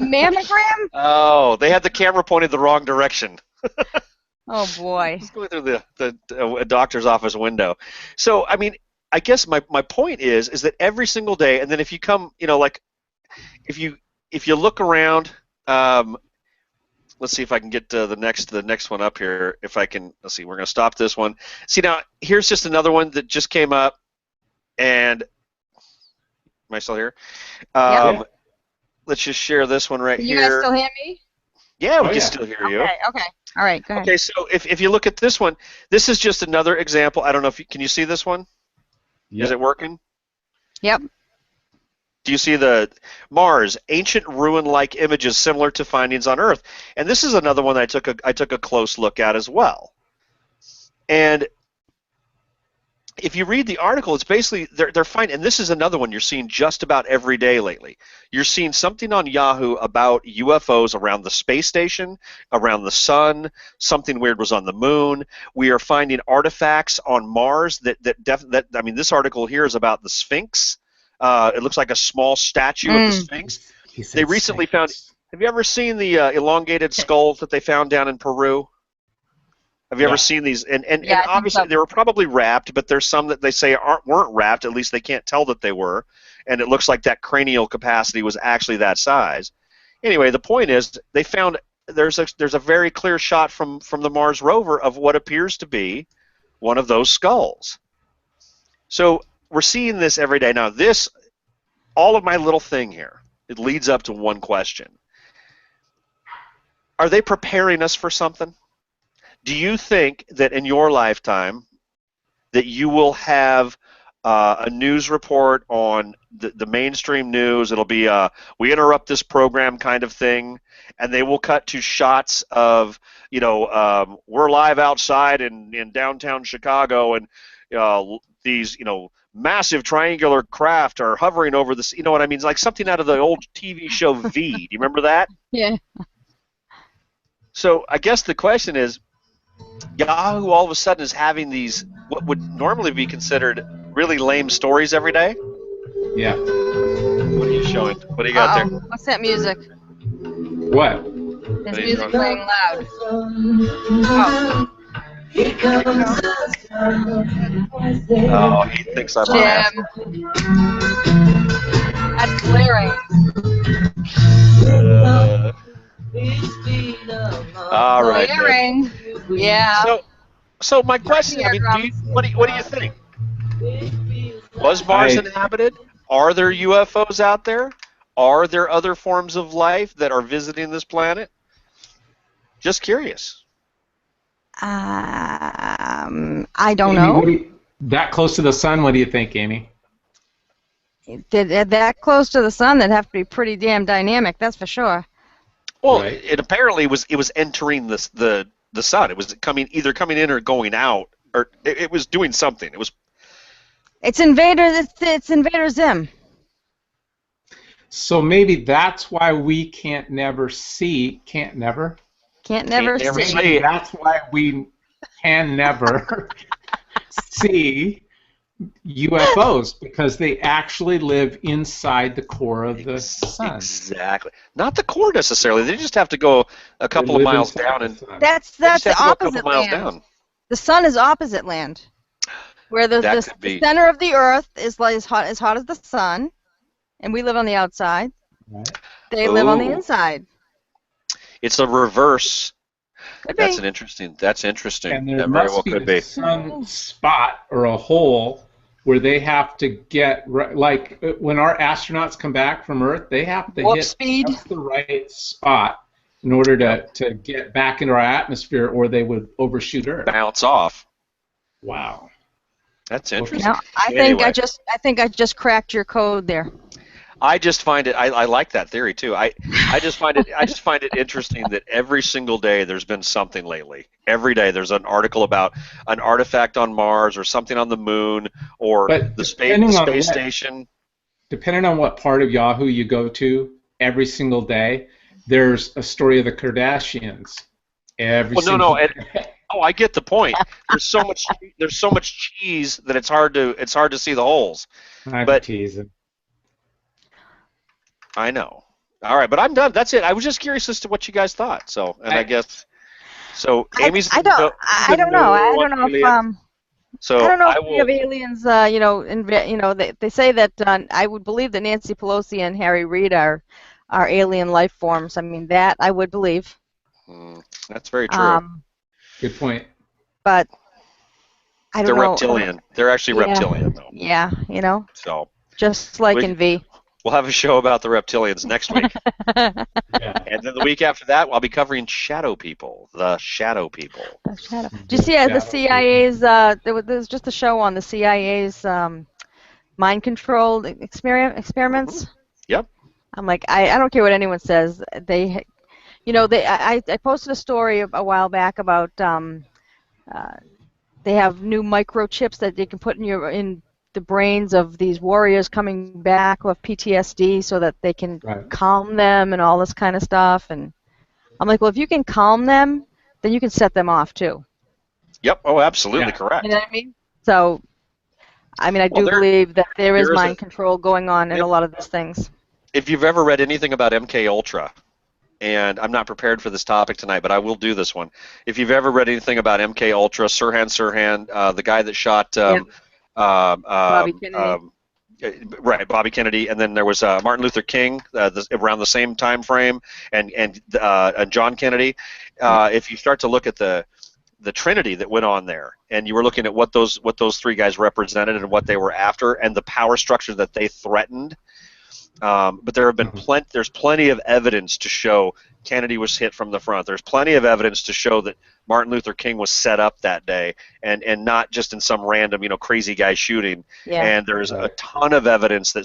Mammogram? Oh, they had the camera pointed the wrong direction. Oh boy! Just going through the doctor's office window. So I mean, I guess my point is that every single day, and then if you come, like if you look around, let's see if I can get the next one up here. If I can, let's see. We're going to stop this one. See, now here's just another one that just came up, and am I still here? Let's just share this one right Can here. you guys still hear me? Yeah, we can still hear you. Okay. All right, go ahead. Okay, so if you look at this one, this is just another example. I don't know if can you see this one? Yep. Is it working? Yep. Do you see the Mars, ancient ruin-like images similar to findings on Earth? And this is another one that I took a close look at as well. And if you read the article, it's basically they're finding, and this is another one you're seeing just about every day lately. You're seeing something on Yahoo about UFOs around the space station, around the sun. Something weird was on the moon. We are finding artifacts on Mars that I mean, this article here is about the Sphinx. It looks like a small statue of the Sphinx. They recently found. Have you ever seen the elongated skulls that they found down in Peru? Have you ever seen these? And obviously they were probably wrapped, but there's some that they say weren't wrapped. At least they can't tell that they were. And it looks like that cranial capacity was actually that size. Anyway, the point is they found there's a very clear shot from the Mars rover of what appears to be one of those skulls. So we're seeing this every day. Now this, all of my little thing here, it leads up to one question. Are they preparing us for something? Do you think that in your lifetime that you will have a news report on the mainstream news? It'll be we interrupt this program kind of thing, and they will cut to shots of, we're live outside in downtown Chicago, and these, massive triangular craft are hovering over this. You know what I mean? It's like something out of the old TV show V. Do you remember that? Yeah. So I guess the question is, Yahoo all of a sudden is having these what would normally be considered really lame stories every day? Yeah. What are you showing? What do you got there? What's that music? What? There's music playing loud. Oh, he thinks I'm Jim. That's glaring. All right. Glaring. Yeah. So my question, I mean, what do you think? Was Mars inhabited? Are there UFOs out there? Are there other forms of life that are visiting this planet? Just curious. I don't know. That close to the sun, what do you think, Amy? That close to the sun, that'd have to be pretty damn dynamic, that's for sure. Well, it apparently was entering the sun. It was either coming in or going out, or it was doing something. It's Invader Zim. So maybe that's why we can't never see. See. That's why we can never see UFOs, because they actually live inside the core of the sun. Exactly. Not the core necessarily. They just have to go a couple of miles down, and that's the opposite land. The sun is opposite land, where the center of the Earth is like as hot as the sun, and we live on the outside. Right. They live on the inside. It's a reverse. That's interesting. And there that must very well be could a be. sun spot or a hole where they have to get, like when our astronauts come back from Earth, they have to hit just the right spot in order to get back into our atmosphere, or they would overshoot Earth. Bounce off. Wow. That's interesting. Now, I think I just cracked your code there. I just find it. I like that theory too. I just find it interesting that every single day there's been something lately. Every day there's an article about an artifact on Mars or something on the moon or the space station. Depending on what part of Yahoo you go to, every single day there's a story of the Kardashians. Oh, I get the point. There's so much cheese that it's hard to see the holes. I'm teasing. I know. All right, but I'm done. That's it. I was just curious as to what you guys thought. So, and I guess so. Amy's. I don't know. I don't know if So I don't know I if we will. have aliens. They say that I would believe that Nancy Pelosi and Harry Reid are alien life forms. I mean, that I would believe. That's very true. Good point. But I They're don't know. reptilian. They're actually Yeah. reptilian, though. Yeah, So just like in V. we'll have a show about the reptilians next week. And then the week after that, I'll be covering shadow people, the shadow people. Shadow. Did you see the CIA's? There was just a show on the CIA's mind control experiments. Yep. I'm like, I don't care what anyone says. I posted a story a while back about they have new microchips that they can put in the brains of these warriors coming back who have PTSD so that they can calm them and all this kind of stuff. And I'm like, well, if you can calm them, then you can set them off too. Yep. Oh, absolutely correct. You know what I mean? So, I do believe that there is mind control going on in a lot of these things. If you've ever read anything about MK Ultra, and I'm not prepared for this topic tonight, but I will do this one. If you've ever read anything about MK Ultra, Sirhan, the guy that shot Bobby Kennedy. Bobby Kennedy, and then there was Martin Luther King around the same time frame, and John Kennedy. If you start to look at the trinity that went on there, and you were looking at what those three guys represented and what they were after, and the power structure that they threatened. But there have been there's plenty of evidence to show Kennedy was hit from the front. There's plenty of evidence to show that Martin Luther King was set up that day, and not just in some random crazy guy shooting. Yeah. And there's a ton of evidence that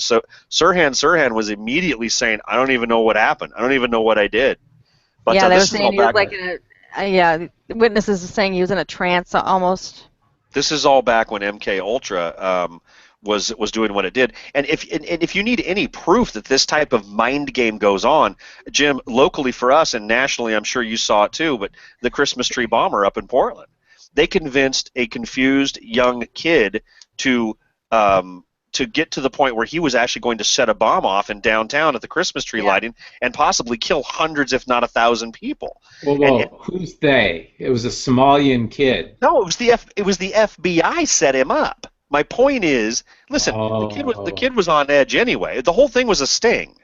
Sirhan was immediately saying, I don't even know what happened. I don't even know what I did. But they were this saying he was like witnesses are saying he was in a trance almost. This is all back when MK Ultra was doing what it did. And if you need any proof that this type of mind game goes on, Jim, locally for us and nationally, I'm sure you saw it too, but the Christmas tree bomber up in Portland, they convinced a confused young kid to get to the point where he was actually going to set a bomb off in downtown at the Christmas tree lighting and possibly kill hundreds, if not 1,000 people. Whoa. Who's they? It was a Somalian kid. No, it was the FBI set him up. My point is, listen, the kid was on edge anyway. The whole thing was a sting.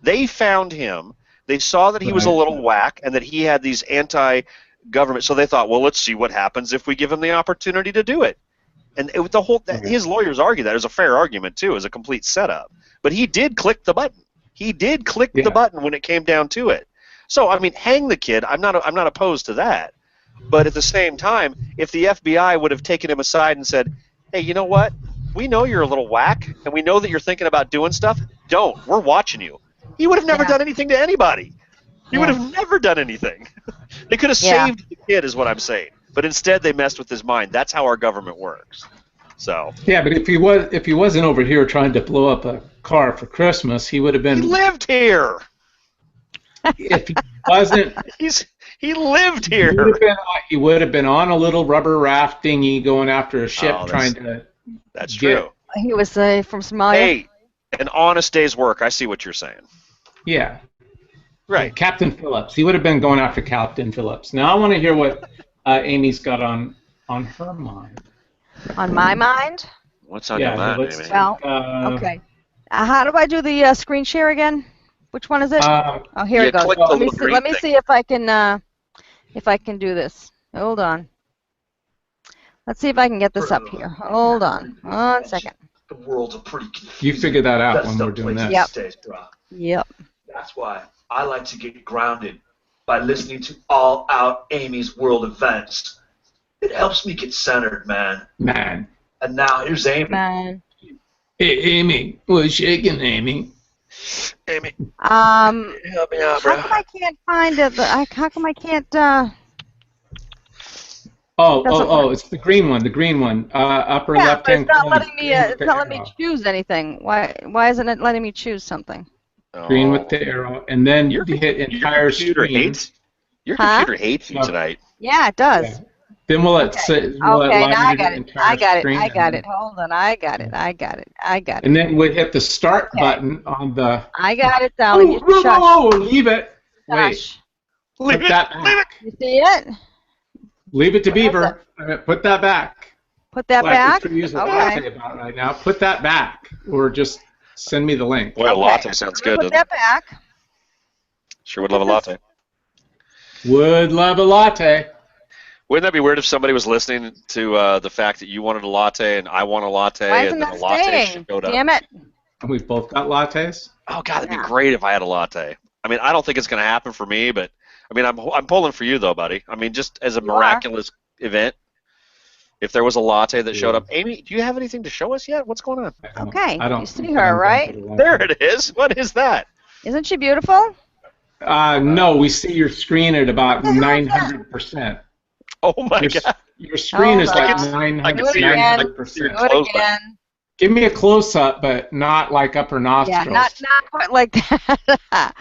They found him. They saw that he was a little whack and that he had these anti-government. So they thought, well, let's see what happens if we give him the opportunity to do it. And his lawyers argue that it was a fair argument too, as a complete setup. But he did click the button. He did click the button when it came down to it. So hang the kid. I'm not opposed to that. But at the same time, if the FBI would have taken him aside and said, hey, you know what? We know you're a little whack, and we know that you're thinking about doing stuff. Don't. We're watching you. He would have never done anything to anybody. He would have never done anything. They could have saved the kid, is what I'm saying. But instead, they messed with his mind. That's how our government works. So. Yeah, but if he wasn't over here trying to blow up a car for Christmas, he would have been. He lived here. If he wasn't. He lived here. He would have been on a little rubber raft dinghy going after a ship trying to. That's true. He was from Somalia. Hey, an honest day's work. I see what you're saying. Yeah. Right. Captain Phillips. He would have been going after Captain Phillips. Now I want to hear what Amy's got on her mind. On my mind? What's on your mind, Amy? Well, okay. How do I do the screen share again? Which one is it? Here it goes. Let me see if I can do this. Hold on. Let's see if I can get this up here. Hold on. 1 second. The world's a pretty confused. You figure that out when we're doing that. Yep. That's why I like to get grounded by listening to All Out Amy's World Events. It helps me get centered, man. And now here's Amy. Man. Hey, Amy. What's shaking, Amy? Amy. Help me out, bro. How come I can't find it? How come I can't? It's the green one. The green one. Upper left-hand corner. It's not letting me choose anything. Why isn't it letting me choose something? Green with the arrow, and then you hit entire screen. Your computer hates you tonight. Yeah, it does. Yeah. Then we'll let now I got it. Hold on, I got it. And then we'll hit the start button on the. I got it, darling. Leave it. Shush. Wait. Leave it. You see it? Leave it to Beaver. Put that back. Put that Like back? we could use a Okay. latte about right now. Put that back, or just send me the link. Boy, a latte sounds good. Put that back. Sure would love a latte. Would love a latte. Wouldn't that be weird if somebody was listening to the fact that you wanted a latte and I want a latte Why and isn't then that a latte staying? showed up? Damn it. And we've both got lattes. Oh God, that'd Yeah. be great if I had a latte. I mean, I don't think it's going to happen for me, but I mean, I'm pulling for you though, buddy. I mean, just as a You are. miraculous event, if there was a latte that showed up. Amy, do you have anything to show us yet? What's going on? Okay. I don't You see think her, I'm going right? to the latte. There it is. What is that? Isn't she beautiful? No, we see your screen at about 900%. Oh my Your, God. your screen is like Hold on. 900%. I can see your- I can see your 900%. Do it close button. again. Give me a close-up, but not like upper nostrils. Yeah, not quite like that.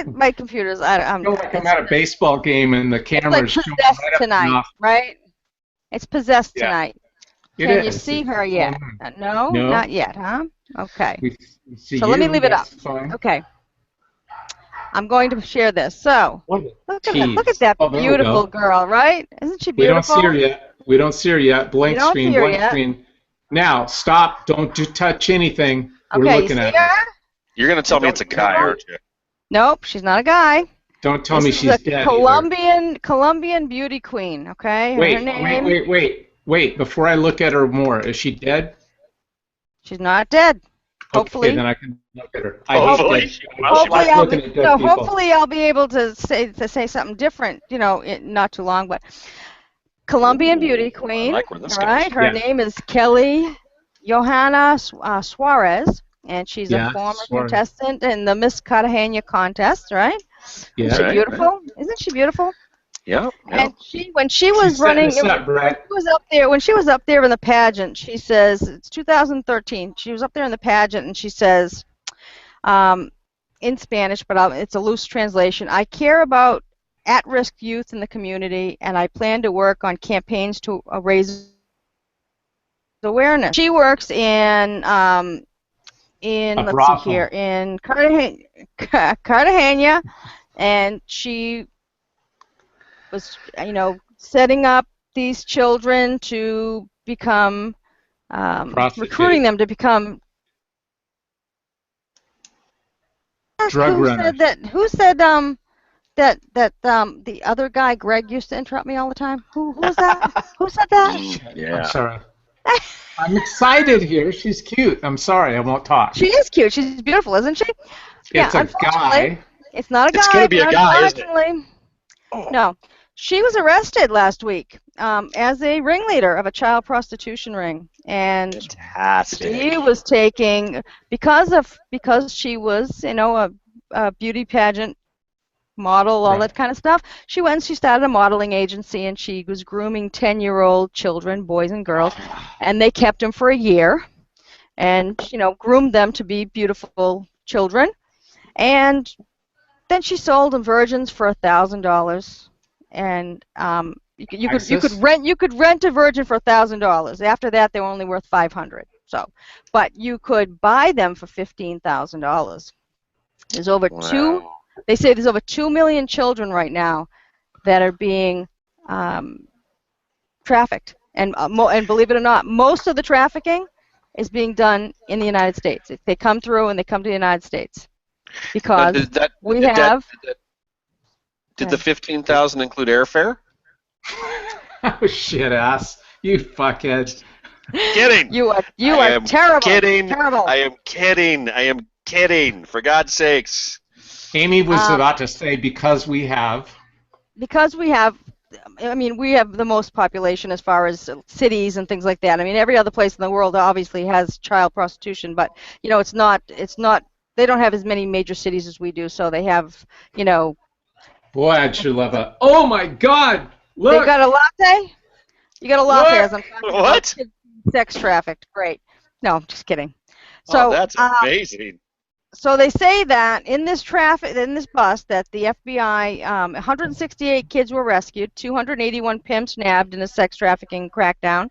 my computer's. I'm I feel like I'm at a baseball game and the it's like camera's showing possessed right up the tonight, nostrils. right? It's possessed Yeah. tonight. It Can you is. see It's her yet? fine. No, No. not yet, huh? Okay. We see So let me you, leave it that's up. fine. Okay. I'm going to share this. So What a look at tease. that Oh, there we beautiful go. girl, right? Isn't she We don't beautiful? see her yet. We don't see her yet. Blank You don't screen, see her blank yet. screen. Now, stop. Don't touch anything. We're Okay, you looking see at her? her. You're going to tell me it's a guy, aren't you? Nope, she's not a guy. Don't tell me This she's is a dead. Colombian beauty queen. Okay, her Wait, name. wait. Before I look at her more, is she dead? She's not dead. Hopefully. Okay, then I can look at her. Hopefully. Hopefully, I'll looking at dead people. hopefully I'll be able to say something different. You know, not too long, but Colombian beauty queen. I like where this All right, goes. her Yeah. name is Kelly Johanna Suarez, and she's Yeah, a former Suarez. contestant in the Miss Cartagena contest. Right? Yeah. Isn't she Right, beautiful? Isn't she beautiful? Yeah. And when she was She's setting running, us up, Brett. she was up there when she was up there in the pageant. She says it's 2013. She was up there in the pageant, and she says, in Spanish, but it's a loose translation. I care about at-risk youth in the community, and I plan to work on campaigns to raise awareness. She works in let's see brothel. here in Cartagena, and she was, setting up these children to become, recruiting them to become. Drug Who runners. said that? Who said that the other guy Greg used to interrupt me all the time? Who was that? Who said that? Yeah. I'm sorry. I'm excited here. She's cute. I'm sorry. I won't talk. She is cute. She's beautiful, isn't she? It's a unfortunately, guy. It's not a guy. It's gonna be a guy, isn't it? Unfortunately. Oh. No. She was arrested last week as a ringleader of a child prostitution ring, and Fantastic. she was taking because she was a beauty pageant model, all Right. that kind of stuff. She went and she started a modeling agency, and she was grooming 10-year-old children, boys and girls, and they kept them for a year, and groomed them to be beautiful children, and then she sold them virgins for $1,000. And you could rent a virgin for $1,000. After that, they were only worth $500. So, but you could buy them for $15,000. There's over They say there's over 2 million children right now that are being trafficked, and believe it or not, most of the trafficking is being done in the United States. They come through and they come to the United States because Did the 15,000 include airfare? Oh shit, ass! You fuckhead. Kidding. You are I am terrible. Kidding. Terrible. I am kidding. For God's sakes. Amy was about to say because we have we have the most population as far as cities and things like that. I mean, every other place in the world obviously has child prostitution, but it's not. They don't have as many major cities as we do, so they have, Boy, I'd sure love a. Oh my God! Look. They got a latte. You got a latte. Look. As I'm talking What? about kids sex trafficked. Great. No, just kidding. So That's amazing. So they say that in this bus, that the FBI, 168 kids were rescued, 281 pimps nabbed in a sex trafficking crackdown,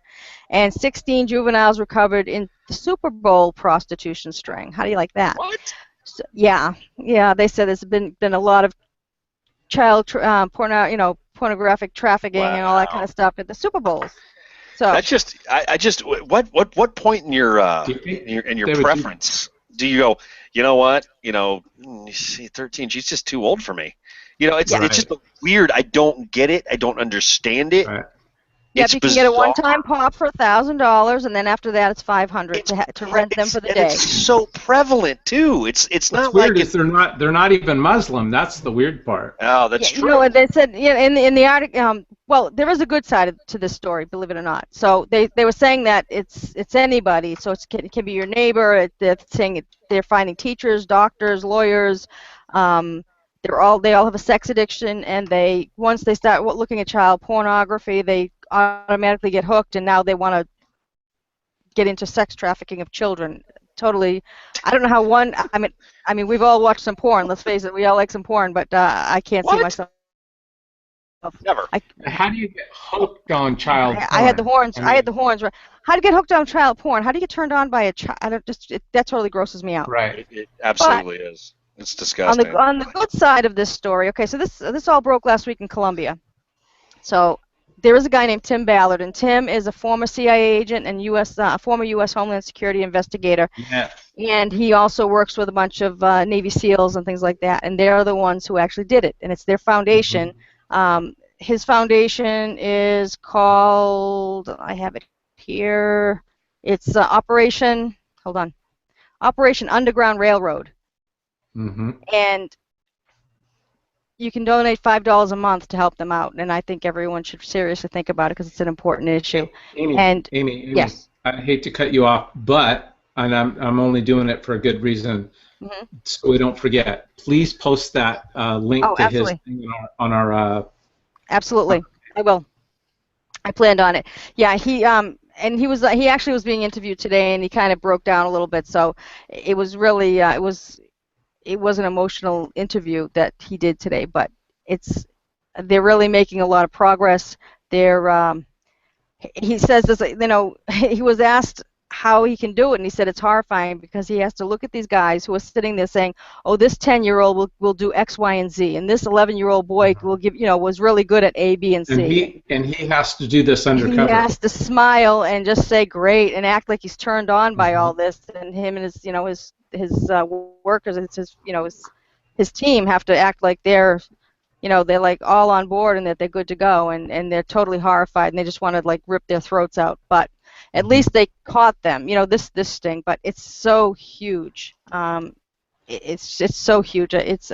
and 16 juveniles recovered in the Super Bowl prostitution string. How do you like that? What? So, yeah. They said there's been a lot of child pornographic trafficking and all that kind of stuff at the Super Bowls. So That's just I just what point in your Do you think in your they would do- preference do you go, you know what, you see 13, she's just too old for me. It's Yeah. it's just weird. I don't get it. I don't understand it. Right. yeah, It's you can get a bizarre. one-time pop for $1,000, and then after that it's $500 to rent them for the and day. it's so prevalent too. It's What's not weird like is they're not even Muslim. That's the weird part. Oh, that's Yeah, true. and they said in the article, well, there is a good side to this story, believe it or not. So they were saying that it's anybody. So it can be your neighbor. They're saying they're finding teachers, doctors, lawyers. They all have a sex addiction, and once they start looking at child pornography, they automatically get hooked, and now they want to get into sex trafficking of children. Totally, I don't know how one. I mean, we've all watched some porn. Let's face it, we all like some porn, but I can't see What? myself. Never. How do you get hooked on child porn? I had the horns. I I had mean- the horns. How to get hooked on child porn? How do you get turned on by a child? That totally grosses me out. Right. It absolutely is. It's disgusting. On the good side of this story, okay, so this all broke last week in Colombia. So there is a guy named Tim Ballard, and Tim is a former CIA agent and former U.S. Homeland Security investigator. Yeah. And he also works with a bunch of Navy SEALs and things like that, and they're the ones who actually did it, and it's their foundation. His foundation is called, I have it here, it's Operation Underground Railroad. Mm-hmm. And you can donate $5 a month to help them out, and I think everyone should seriously think about it because it's an important issue. Amy, yes. I hate to cut you off, but I'm only doing it for a good reason, so we don't forget. Please post that link to absolutely. his thing on our. Absolutely, I will. I planned on it. Yeah, he actually was being interviewed today, and he kind of broke down a little bit. So it was really it was an emotional interview that he did today, but they're really making a lot of progress. He says this, he was asked how he can do it, and he said it's horrifying because he has to look at these guys who are sitting there saying, oh, this 10-year-old will do X, Y, and Z, and this 11-year-old boy will was really good at A, B, and C. And he has to do this undercover. He has to smile and just say great and act like he's turned on by all this, and him and his workers, his team have to act like they're like all on board and that they're good to go, and they're totally horrified and they just want to like rip their throats out. But at least they caught them. This sting, but it's so huge. It's so huge. It's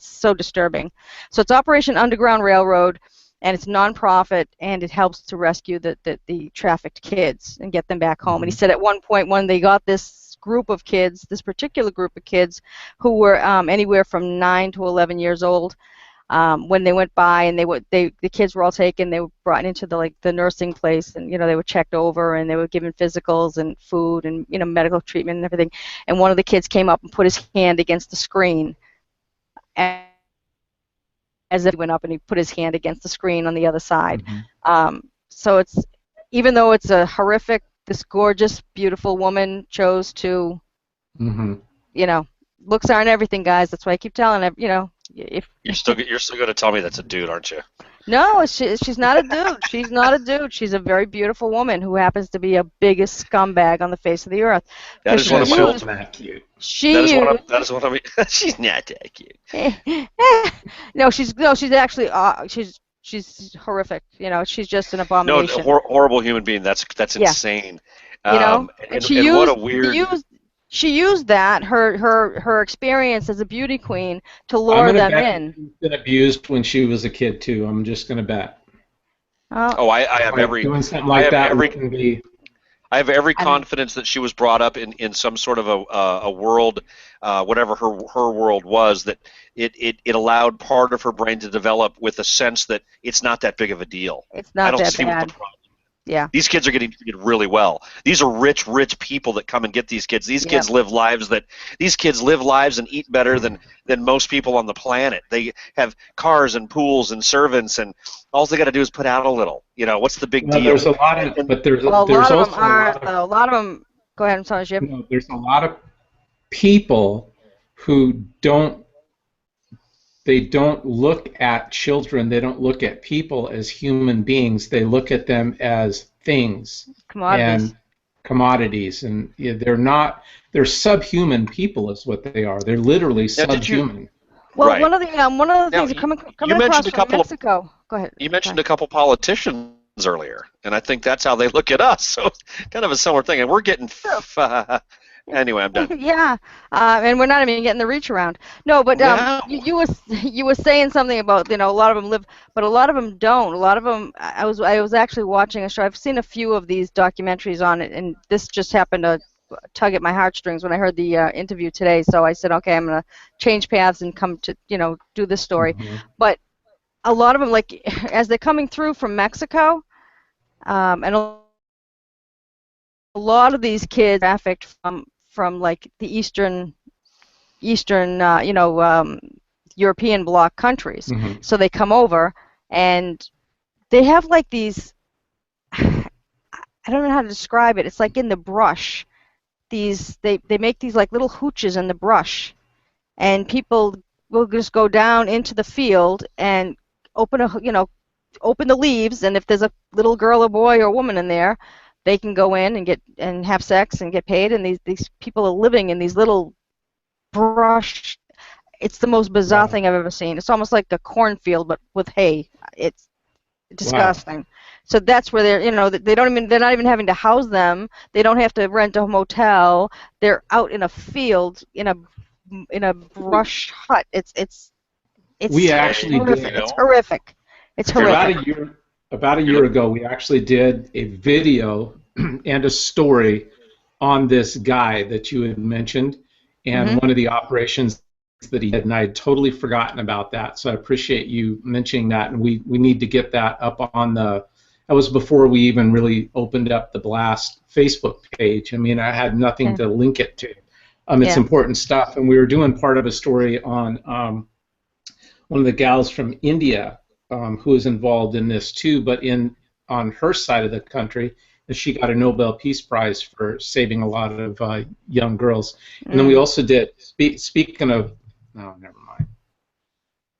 so disturbing. So it's Operation Underground Railroad, and it's nonprofit, and it helps to rescue the trafficked kids and get them back home. And he said at one point when they got this particular group of kids who were anywhere from 9 to 11 years old, when they went by and the kids were all taken, they were brought into the nursing place, and they were checked over and they were given physicals and food and medical treatment and everything. And one of the kids came up and put his hand against the screen, and as if he went up and he put his hand against the screen on the other side. So even though it's a horrific, this gorgeous, beautiful woman chose to, looks aren't everything, guys. That's why I keep telling them, if You're still going to tell me that's a dude, aren't you? No, she's not a dude. She's not a dude. She's a very beautiful woman who happens to be a biggest scumbag on the face of the earth. That is one of my old. Not cute. That is one of me. She's not that cute. No, she's actually she's horrific. She's just an abomination. No, horrible human being. That's insane. And what a weird. She used that her experience as a beauty queen to lure them in. She's been abused when she was a kid too. I'm just gonna bet. Oh, I have every doing something like that. I have every confidence that she was brought up in some sort of a world, whatever her world was, that it allowed part of her brain to develop with a sense that it's not that big of a deal. It's not I don't that see bad. what the problem. Yeah. These kids are getting treated really well. These are rich people that come and get these kids. These kids live lives and eat better than most people on the planet. They have cars and pools and servants, and all they got to do is put out a little. What's the big deal? There's a lot of, but there's a lot also of them aren't, though. A lot of them. Go ahead. I'm sorry, Jim. There's a lot of people who don't look at children, they don't look at people as human beings, they look at them as things Commodities. and commodities, and they're subhuman people is what they are. They're literally subhuman. Well, Right. one of the Now, things you coming mentioned across a from couple of Mexico. Go ahead. You mentioned a couple politicians earlier, and I think that's how they look at us. So kind of a similar thing, and we're getting. Anyway, I'm done. Yeah, and we're not even getting the reach around. No, but No. you were saying something about, a lot of them live, but a lot of them don't. A lot of them. I was actually watching a show. I've seen a few of these documentaries on it, and this just happened to tug at my heartstrings when I heard the interview today. So I said, okay, I'm gonna change paths and come to do this story. But a lot of them, like as they're coming through from Mexico, and a lot of these kids trafficked from like the Eastern European bloc countries. So they come over and they have like these, I don't know how to describe it. It's like in the brush. They make these like little hooches in the brush, and people will just go down into the field and open the leaves, and if there's a little girl or boy or woman in there, they can go in and have sex and get paid, and these people are living in these little brush. It's the most bizarre thing I've ever seen. It's almost like a cornfield but with hay. It's disgusting. So that's where they're they're not even having to house them. They don't have to rent a motel. They're out in a field in a brush hut. It's We actually horrific. did. It's horrific. It's horrific. About a year ago, we actually did a video and a story on this guy that you had mentioned, and one of the operations that he did, and I had totally forgotten about that. So I appreciate you mentioning that, and we need to get that up on the. That was before we even really opened up the Blast Facebook page. I mean, I had nothing to link it to. It's important stuff, and we were doing part of a story on one of the gals from India who is involved in this too, but on her side of the country, she got a Nobel Peace Prize for saving a lot of young girls. And then we also did, speaking of, no, never mind.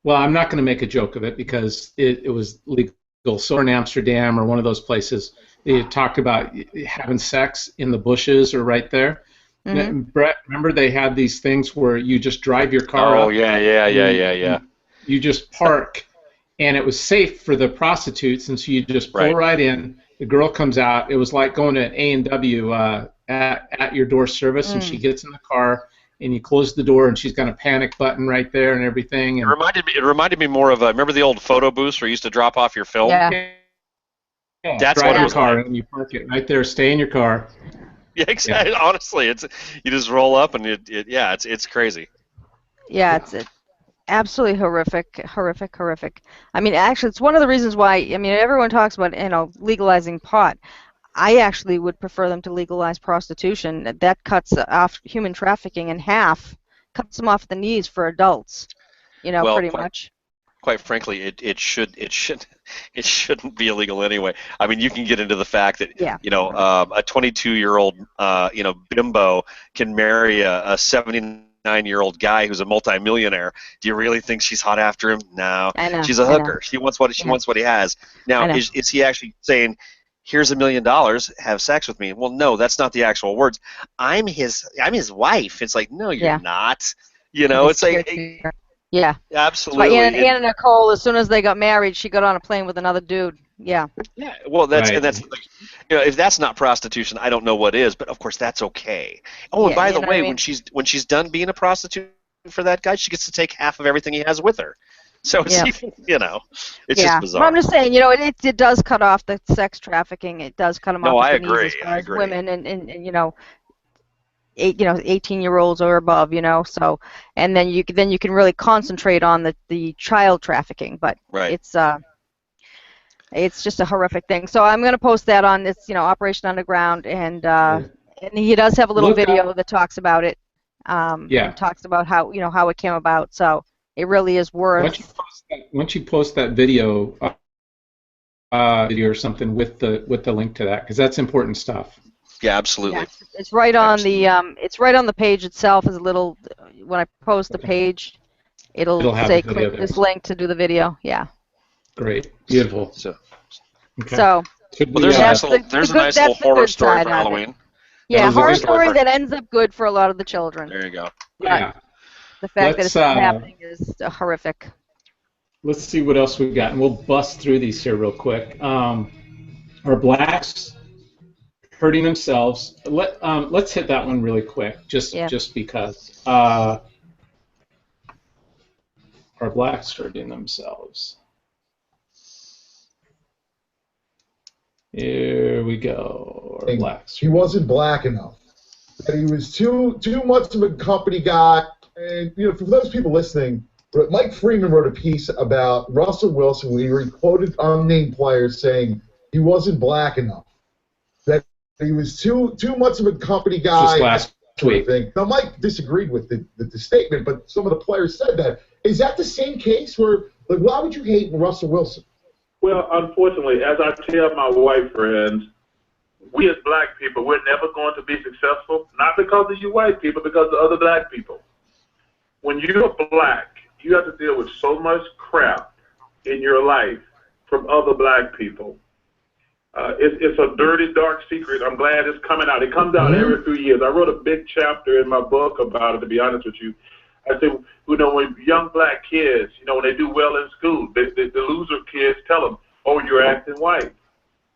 Well, I'm not going to make a joke of it because it was legal. So in Amsterdam or one of those places, they talked about having sex in the bushes or right there. Brett, remember they had these things where you just drive your car up? Oh, yeah. You just park, and it was safe for the prostitutes, and so you just pull right in. The girl comes out. It was like going to an A&W at your door service, and she gets in the car, and you close the door, and she's got a panic button right there and everything. And It reminded me more of remember the old photo booths where you used to drop off your film? Yeah. That's drive what it your was car like. and you park it right there. Stay in your car. Yeah, exactly. Yeah. Honestly, you just roll up and it's crazy. Yeah, it's absolutely horrific. I mean, actually, it's one of the reasons why. I mean, everyone talks about legalizing pot. I actually would prefer them to legalize prostitution. That cuts off human trafficking in half, cuts them off the knees for adults. Pretty much. Quite frankly, it shouldn't be illegal anyway. I mean, you can get into the fact that a 22-year-old bimbo can marry a 79-year-old guy who's a multimillionaire. Do you really think she's hot after him? No, she's a hooker. She wants what he has. Now, is he actually saying, "Here's $1 million, have sex with me"? Well, no, that's not the actual words. I'm his wife. It's like, no, you're not. It's like. Yeah. Absolutely. Anna Nicole, as soon as they got married, she got on a plane with another dude. Yeah. Yeah. Well, that's if that's not prostitution, I don't know what is. But of course, that's okay. Oh, and by the way, when she's done being a prostitute for that guy, she gets to take half of everything he has with her. So it's it's just bizarre. Well, I'm just saying, it does cut off the sex trafficking. It does cut them off. I the knees agree. as far as women and 18-year-olds or above, so, and then you can really concentrate on the child trafficking, but it's just a horrific thing. So I'm going to post that on this, Operation Underground, and he does have a little video that talks about it, and talks about how how it came about. So it really is worth. Once you post that video, or something with the link to that, because that's important stuff. Yeah, absolutely. Yeah, it's right on the page itself. Is a little when I post the page, it'll say click this link to do the video. Yeah. Great, beautiful. So Could Well, we, there's a That's nice the good, little that's the horror good story side for of it. Halloween. Yeah, There's a horror good story for- that ends up good for a lot of the children. There you go. yeah. The fact that Let's, it's happening is horrific. Let's see what else we got, and we'll bust through these here real quick. Are blacks hurting themselves? Let's hit that one really quick, just because. Are blacks hurting themselves? Here we go. Are blacks? He wasn't black enough. That he was too much of a company guy. And for those people listening, Mike Freeman wrote a piece about Russell Wilson where he quoted unnamed players saying he wasn't black enough. That he was too much of a company guy. Just last week. Now, Mike disagreed with the statement, but some of the players said that. Is that the same case where, why would you hate Russell Wilson? Well, unfortunately, as I tell my white friends, we as black people, we're never going to be successful, not because of you white people, because of other black people. When you're black, you have to deal with so much crap in your life from other black people. It's a dirty, dark secret. I'm glad it's coming out. It comes out every few years. I wrote a big chapter in my book about it, to be honest with you. I said, when young black kids, when they do well in school, the loser kids tell them, oh, you're acting white.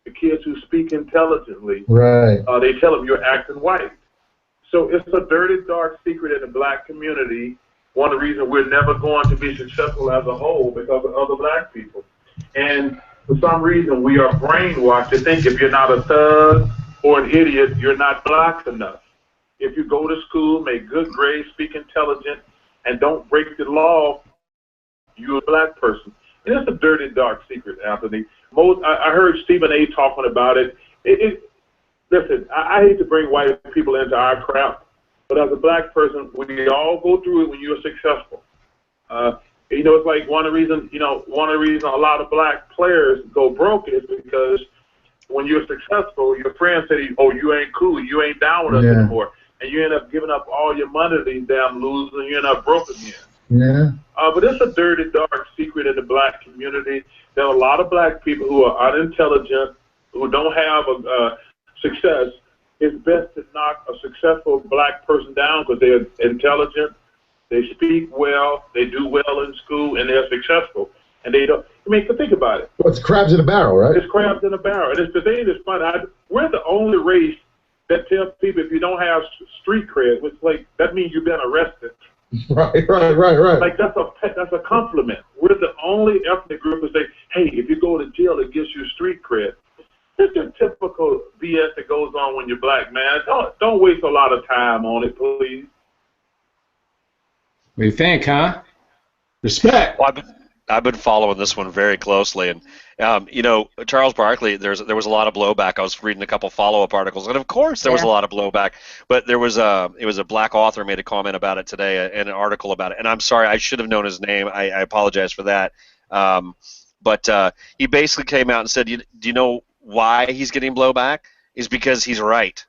The kids who speak intelligently, right? They tell them you're acting white. So it's a dirty, dark secret in the black community. One of the reasons we're never going to be successful as a whole because of other black people. And for some reason, we are brainwashed to think if you're not a thug or an idiot, you're not black enough. If you go to school, make good grades, speak intelligent, and don't break the law, you're a black person. And it's a dirty, dark secret, Anthony. I heard Stephen A. talking about it. Listen, I hate to bring white people into our crap, but as a black person, we all go through it when you're successful. It's like one of the reasons a lot of black players go broke is because when you're successful, your friends say, oh, you ain't cool, you ain't down with us anymore. And you end up giving up all your money to these damn losers, and you end up broke again. Yeah. But it's a dirty, dark secret in the black community. There are a lot of black people who are unintelligent, who don't have success. It's best to knock a successful black person down because they're intelligent, they speak well, they do well in school, and they're successful. And they don't. Think about it. Well, it's crabs in a barrel, right? It's crabs in a barrel. And it's the thing that's funny. We're the only race that tells people if you don't have street cred, which that means you've been arrested. Right. Like that's a compliment. We're the only ethnic group that say, hey, if you go to jail, it gives you street cred. It's the typical BS that goes on when you're black, man. Don't waste a lot of time on it, please. What do you think, huh? Respect. Well, I've been following this one very closely, and Charles Barkley. There was a lot of blowback. I was reading a couple follow-up articles, and of course there was a lot of blowback. But it was a black author made a comment about it today, and an article about it. And I'm sorry, I should have known his name. I apologize for that. But he basically came out and said, do you know why he's getting blowback? Is because he's right.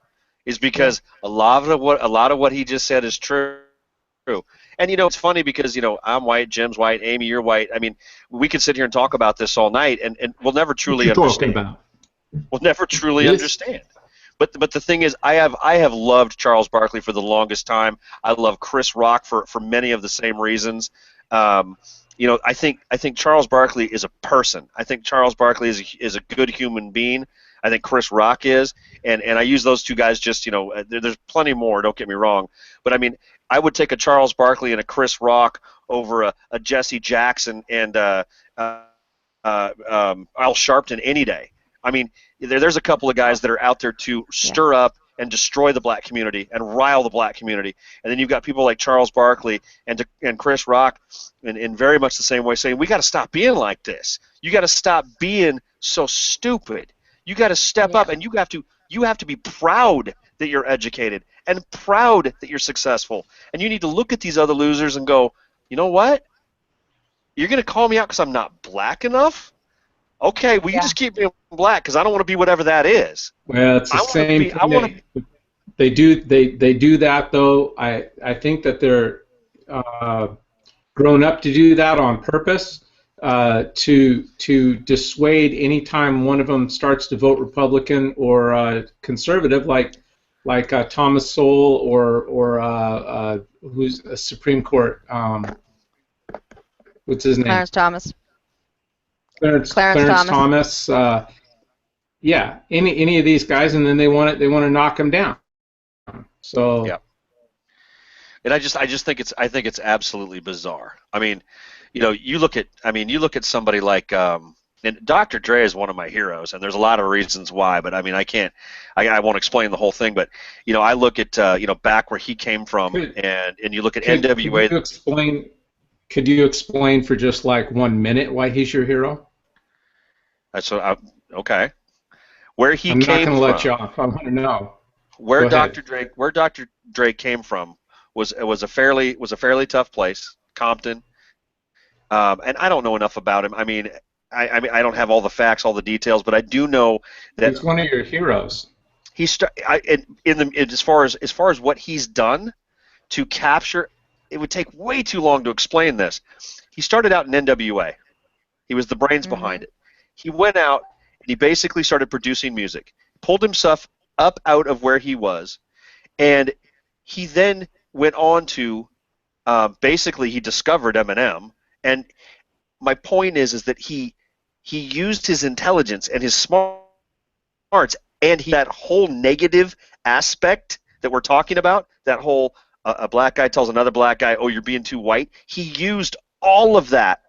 Is because a lot of what he just said is true. And it's funny because I'm white, Jim's white, Amy, you're white. I mean, we could sit here and talk about this all night, and we'll never truly understand. We'll never truly understand. But the thing is, I have loved Charles Barkley for the longest time. I love Chris Rock for many of the same reasons. I think Charles Barkley is a person. I think Charles Barkley is a good human being. I think Chris Rock is, and I use those two guys just there's plenty more. Don't get me wrong, but I mean. I would take a Charles Barkley and a Chris Rock over a Jesse Jackson and Al Sharpton any day. I mean, there's a couple of guys that are out there to stir up and destroy the black community and rile the black community. And then you've got people like Charles Barkley and Chris Rock in very much the same way saying, we got to stop being like this. You got to stop being so stupid. You got to step up, and you have to be proud that you're educated and proud that you're successful. And you need to look at these other losers and go, you know what? You're going to call me out because I'm not black enough? Okay, well, you just keep being black because I don't want to be whatever that is. Well, it's the same thing. They do that, though. I think that they're grown up to do that on purpose. to dissuade anytime one of them starts to vote Republican or conservative, like Thomas Sowell or who's a Supreme Court. What's his name? Clarence Thomas. Clarence Thomas. Yeah, any of these guys, and then they want to knock them down. So yeah. And I just think it's absolutely bizarre. I mean, you look at somebody like and Dr. Dre is one of my heroes, and there's a lot of reasons why, but I mean, I won't explain the whole thing, but I look at back where he came from, and you look at NWA. Could you explain for just like 1 minute why he's your hero? Okay. Where he I'm came from. I'm not going to let you off. I want to know. Where Dr. Dre came from was a fairly tough place, Compton. And I don't know enough about him. I mean, I don't have all the facts, all the details, but I do know that he's one of your heroes. As far as what he's done to capture, it would take way too long to explain this. He started out in NWA. He was the brains behind it. He went out and he basically started producing music, pulled himself up out of where he was, and he then went on to basically he discovered Eminem. And my point is that he used his intelligence and his smarts and that whole negative aspect that we're talking about, that whole a black guy tells another black guy, oh, you're being too white. He used all of that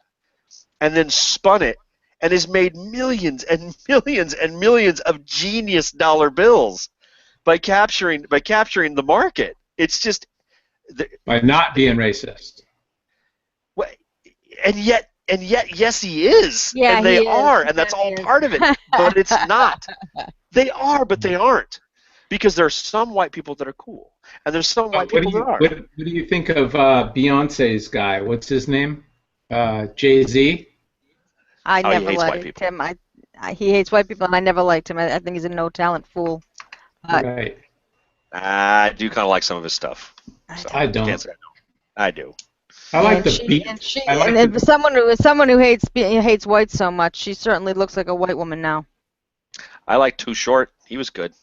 and then spun it and has made millions and millions and millions of genius dollar bills by capturing the market. It's just by not being racist. And yet, yes, he is. Yeah, and they are, and that's all part of it. But it's not. They are, but they aren't. Because there's some white people that are cool, and there's some white people that aren't. What do you think of Beyonce's guy? What's his name? Jay-Z? I never liked him. He hates white people, and I never liked him. I think he's a no-talent fool. Right. I do kind of like some of his stuff. So I don't. Can't say I don't. I do. I like the beat. And someone who hates whites so much, she certainly looks like a white woman now. I like Too Short. He was good.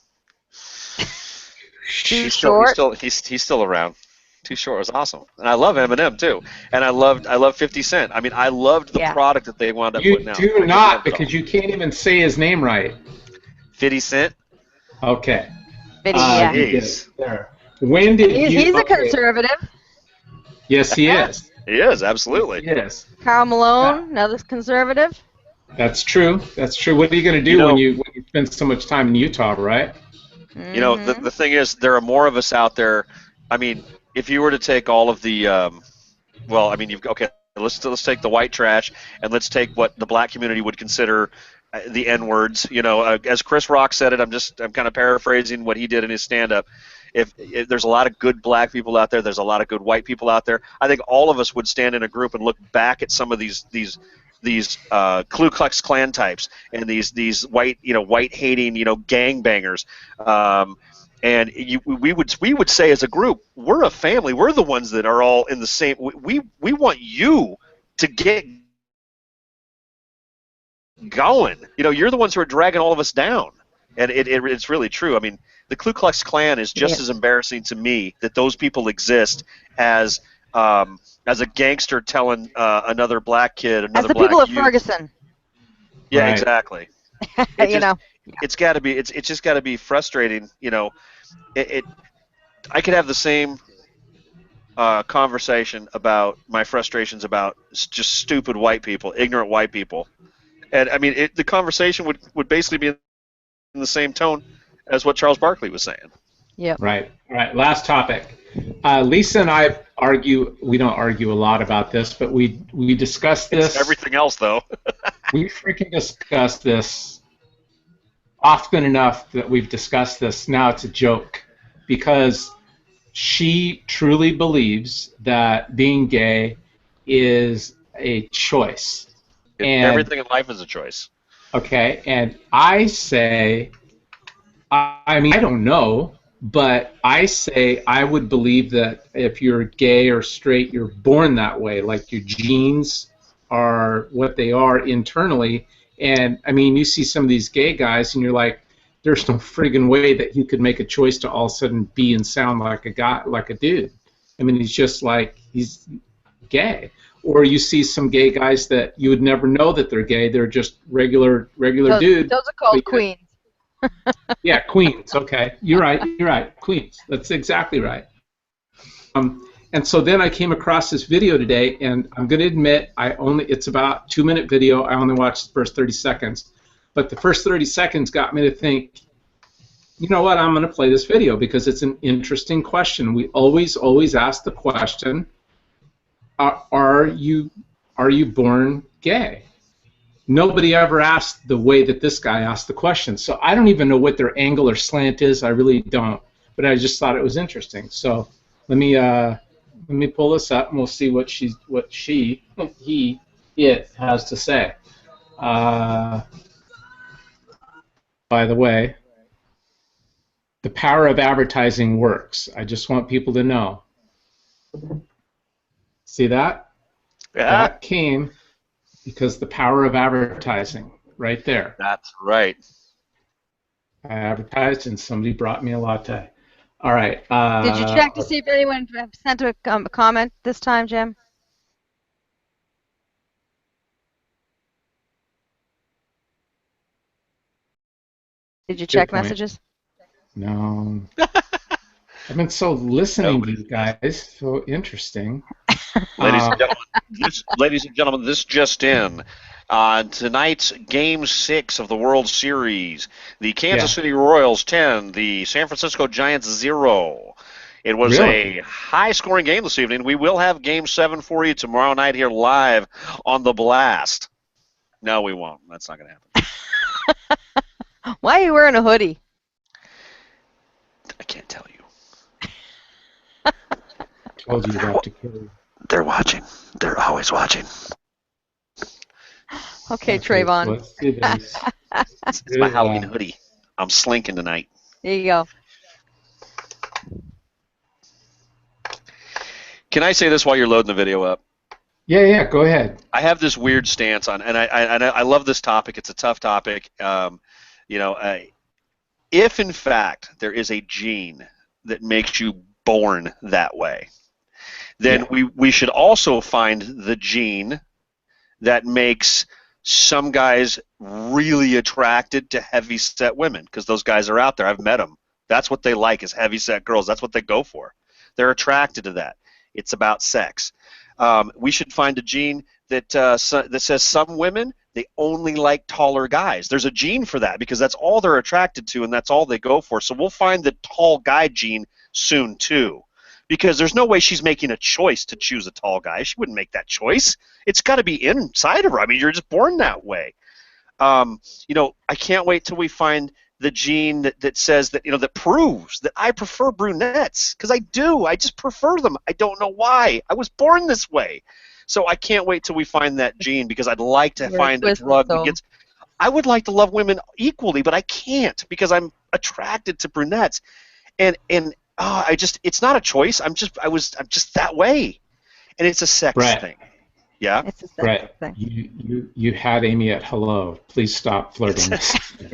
Too Short. He's still around. Too Short was awesome, and I love Eminem too, and I loved 50 Cent. I mean, I loved the product that they wound up putting out. You do not, because you can't even say his name right. 50 Cent. Okay. 50, yeah. There. When did he's a conservative. Yes, he is. He is, absolutely. Yes. Karl Malone, another conservative. That's true. That's true. What are you going to do when you spend so much time in Utah, right? You know, the thing is, there are more of us out there. I mean, if you were to take all of the, let's take the white trash and let's take what the black community would consider the N-words. You know, as Chris Rock said it, I'm kind of paraphrasing what he did in his stand-up. If there's a lot of good black people out there, there's a lot of good white people out there. I think all of us would stand in a group and look back at some of these Ku Klux Klan types and these white hating gangbangers, and we would say as a group, we're a family. We're the ones that are all in the same. We want you to get going. You know, you're the ones who are dragging all of us down, and it's really true. I mean, the Ku Klux Klan is just as embarrassing to me that those people exist as a gangster telling another black kid, another as the black people of youth. Ferguson. Yeah, Right. exactly. It's got to be. It's just got to be frustrating. You know, I could have the same conversation about my frustrations about just stupid white people, ignorant white people, and I mean, the conversation would basically be in the same tone as what Charles Barkley was saying. Yeah. Right. All right. Last topic. Lisa and I argue. We don't argue a lot about this, but we discuss this. It's everything else, though. We freaking discuss this often enough that we've discussed this. Now it's a joke because she truly believes that being gay is a choice. And Everything in life is a choice. okay, and I say, I mean, I don't know, but I say I would believe that if you're gay or straight, you're born that way, like your genes are what they are internally. And I mean, you see some of these gay guys, and you're like, there's no friggin' way that he could make a choice to all of a sudden be and sound like a guy, like a dude. I mean, he's just like, he's gay. Or you see some gay guys that you would never know that they're gay. They're just regular dudes. Those are called queens. Yeah, queens. Okay, you're right. Queens. That's exactly right. And so then I came across this video today, and I'm going to admit, it's about a 2-minute video. I only watched the first 30 seconds. But the first 30 seconds got me to think, you know what, I'm going to play this video because it's an interesting question. We always ask the question, are you born gay? Nobody ever asked the way that this guy asked the question. So I don't even know what their angle or slant is. I really don't. But I just thought it was interesting. So let me pull this up, and we'll see what it has to say. By the way, the power of advertising works. I just want people to know. See that? Yeah. That came because the power of advertising, right there. That's right. I advertised, and somebody brought me a latte. All right. Did you check to see if anyone sent a comment this time, Jim? Did you check messages? No. I've been so listening to you guys. So interesting. Ladies and gentlemen, this just in. Tonight's Game 6 of the World Series, the Kansas City Royals 10, the San Francisco Giants 0. It was a high-scoring game this evening. We will have Game 7 for you tomorrow night here live on The Blast. No, we won't. That's not going to happen. Why are you wearing a hoodie? I can't tell you. Told you about to kill you. They're watching. They're always watching. Okay, Trayvon. Let's do this. It's my Halloween hoodie. I'm slinking tonight. There you go. Can I say this while you're loading the video up? Yeah, go ahead. I have this weird stance on, and I love this topic. It's a tough topic. If in fact there is a gene that makes you born that way, then we should also find the gene that makes some guys really attracted to heavy-set women, because those guys are out there. I've met them. That's what they like, is heavy-set girls. That's what they go for. They're attracted to that. It's about sex. We should find a gene that says some women, they only like taller guys. There's a gene for that because that's all they're attracted to and that's all they go for. So we'll find the tall guy gene soon too, because there's no way she's making a choice to choose a tall guy. She wouldn't make that choice. It's got to be inside of her. I mean, you're just born that way. I can't wait till we find the gene that says that, that proves that I prefer brunettes, because I do. I just prefer them. I don't know why. I was born this way. So I can't wait till we find that gene, because I'd like to find a drug that gets. I would like to love women equally, but I can't because I'm attracted to brunettes, and it's not a choice. I'm just that way, and it's a sex thing. Yeah. It's a sex thing. You had Amy at hello. Please stop flirting.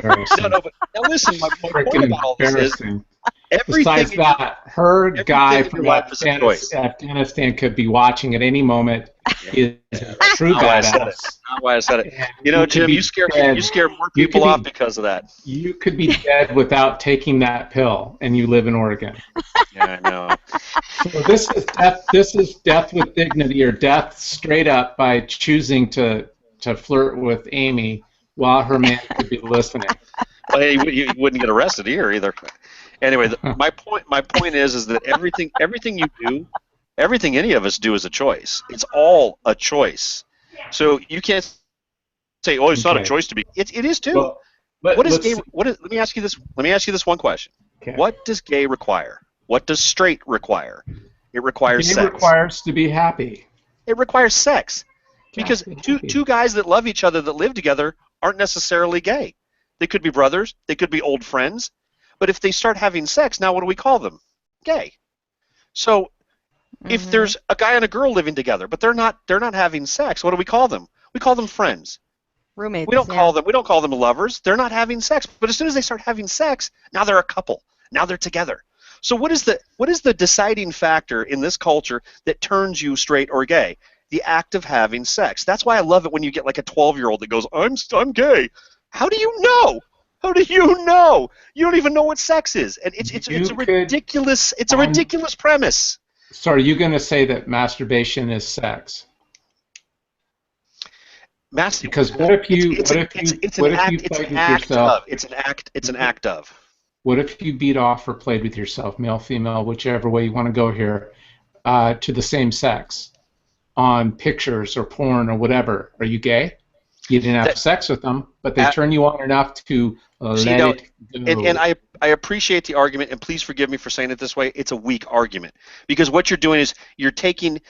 No, but now listen. My point about all this is besides that, her guy from Afghanistan could be watching at any moment. He is a true badass. Not why I said it. Jim, you scare more people off because of that. You could be dead without taking that pill, and you live in Oregon. Yeah, I know. So this is death. This is death with dignity, or death straight up by choosing to flirt with Amy while her man could be listening. Well, he wouldn't get arrested here either. Anyway, my point is that everything you do, everything any of us do is a choice. It's all a choice. So you can't say, "Oh, it's not a choice to be." It is too. Well, what is gay? Let me ask you this. Let me ask you this one question. Okay. What does gay require? What does straight require? It requires sex. It requires to be happy. It requires sex, because two guys that love each other that live together aren't necessarily gay. They could be brothers. They could be old friends. But if they start having sex, now what do we call them? Gay. So If there's a guy and a girl living together, but they're not having sex, what do we call them? We call them friends. Roommates. We don't call them lovers. They're not having sex. But as soon as they start having sex, now they're a couple. Now they're together. So what is the deciding factor in this culture that turns you straight or gay? The act of having sex. That's why I love it when you get like a 12-year-old that goes, I'm gay. How do you know? How do you know? You don't even know what sex is. And it's a ridiculous premise. So are you going to say that masturbation is sex? Because what if you played with yourself? It's an act of. What if you beat off or played with yourself, male, female, whichever way you want to go here, to the same sex on pictures or porn or whatever? Are you gay? You didn't have sex with them, but they turn you on enough to let it go. And I appreciate the argument, and please forgive me for saying it this way. It's a weak argument because what you're doing is you're taking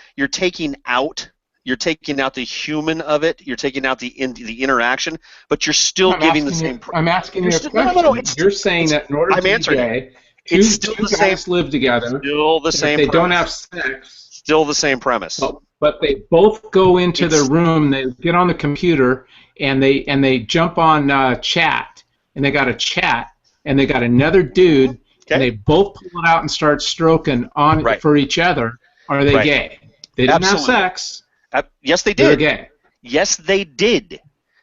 out the human of it. You're taking out the interaction, but you're still giving the same. I'm asking you a question. No, you're saying that in order to be gay, two guys live together. Still the same. If they don't have sex. Still the same premise. But they both go into their room. They get on the computer and they jump on chat, and they got a chat, and they got another dude, and they both pull it out and start stroking on for each other. Are they gay? They didn't have sex. Yes, they did. They're gay. Yes, they did.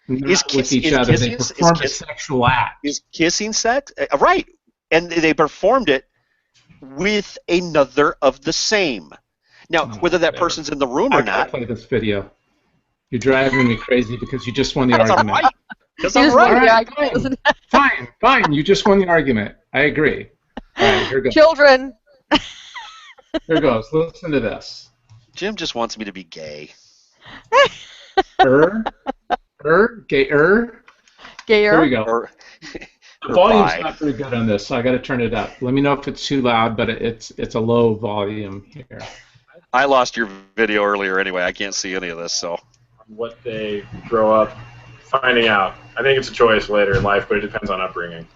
With each other, they performed a sexual act. Is kissing sex? Right. And they performed it with another of the same. Now, whether that person's in the room or not. I gotta play this video. You're driving me crazy because you just won the argument. That's all right. Fine. You just won the argument. I agree. All right, here goes. Children. Here goes. Listen to this. Jim just wants me to be gay. Gayer. Here we go. The volume's not very good on this, so I got to turn it up. Let me know if it's too loud, but it's a low volume here. I lost your video earlier anyway. I can't see any of this, so. What they grow up finding out. I think it's a choice later in life, but it depends on upbringing.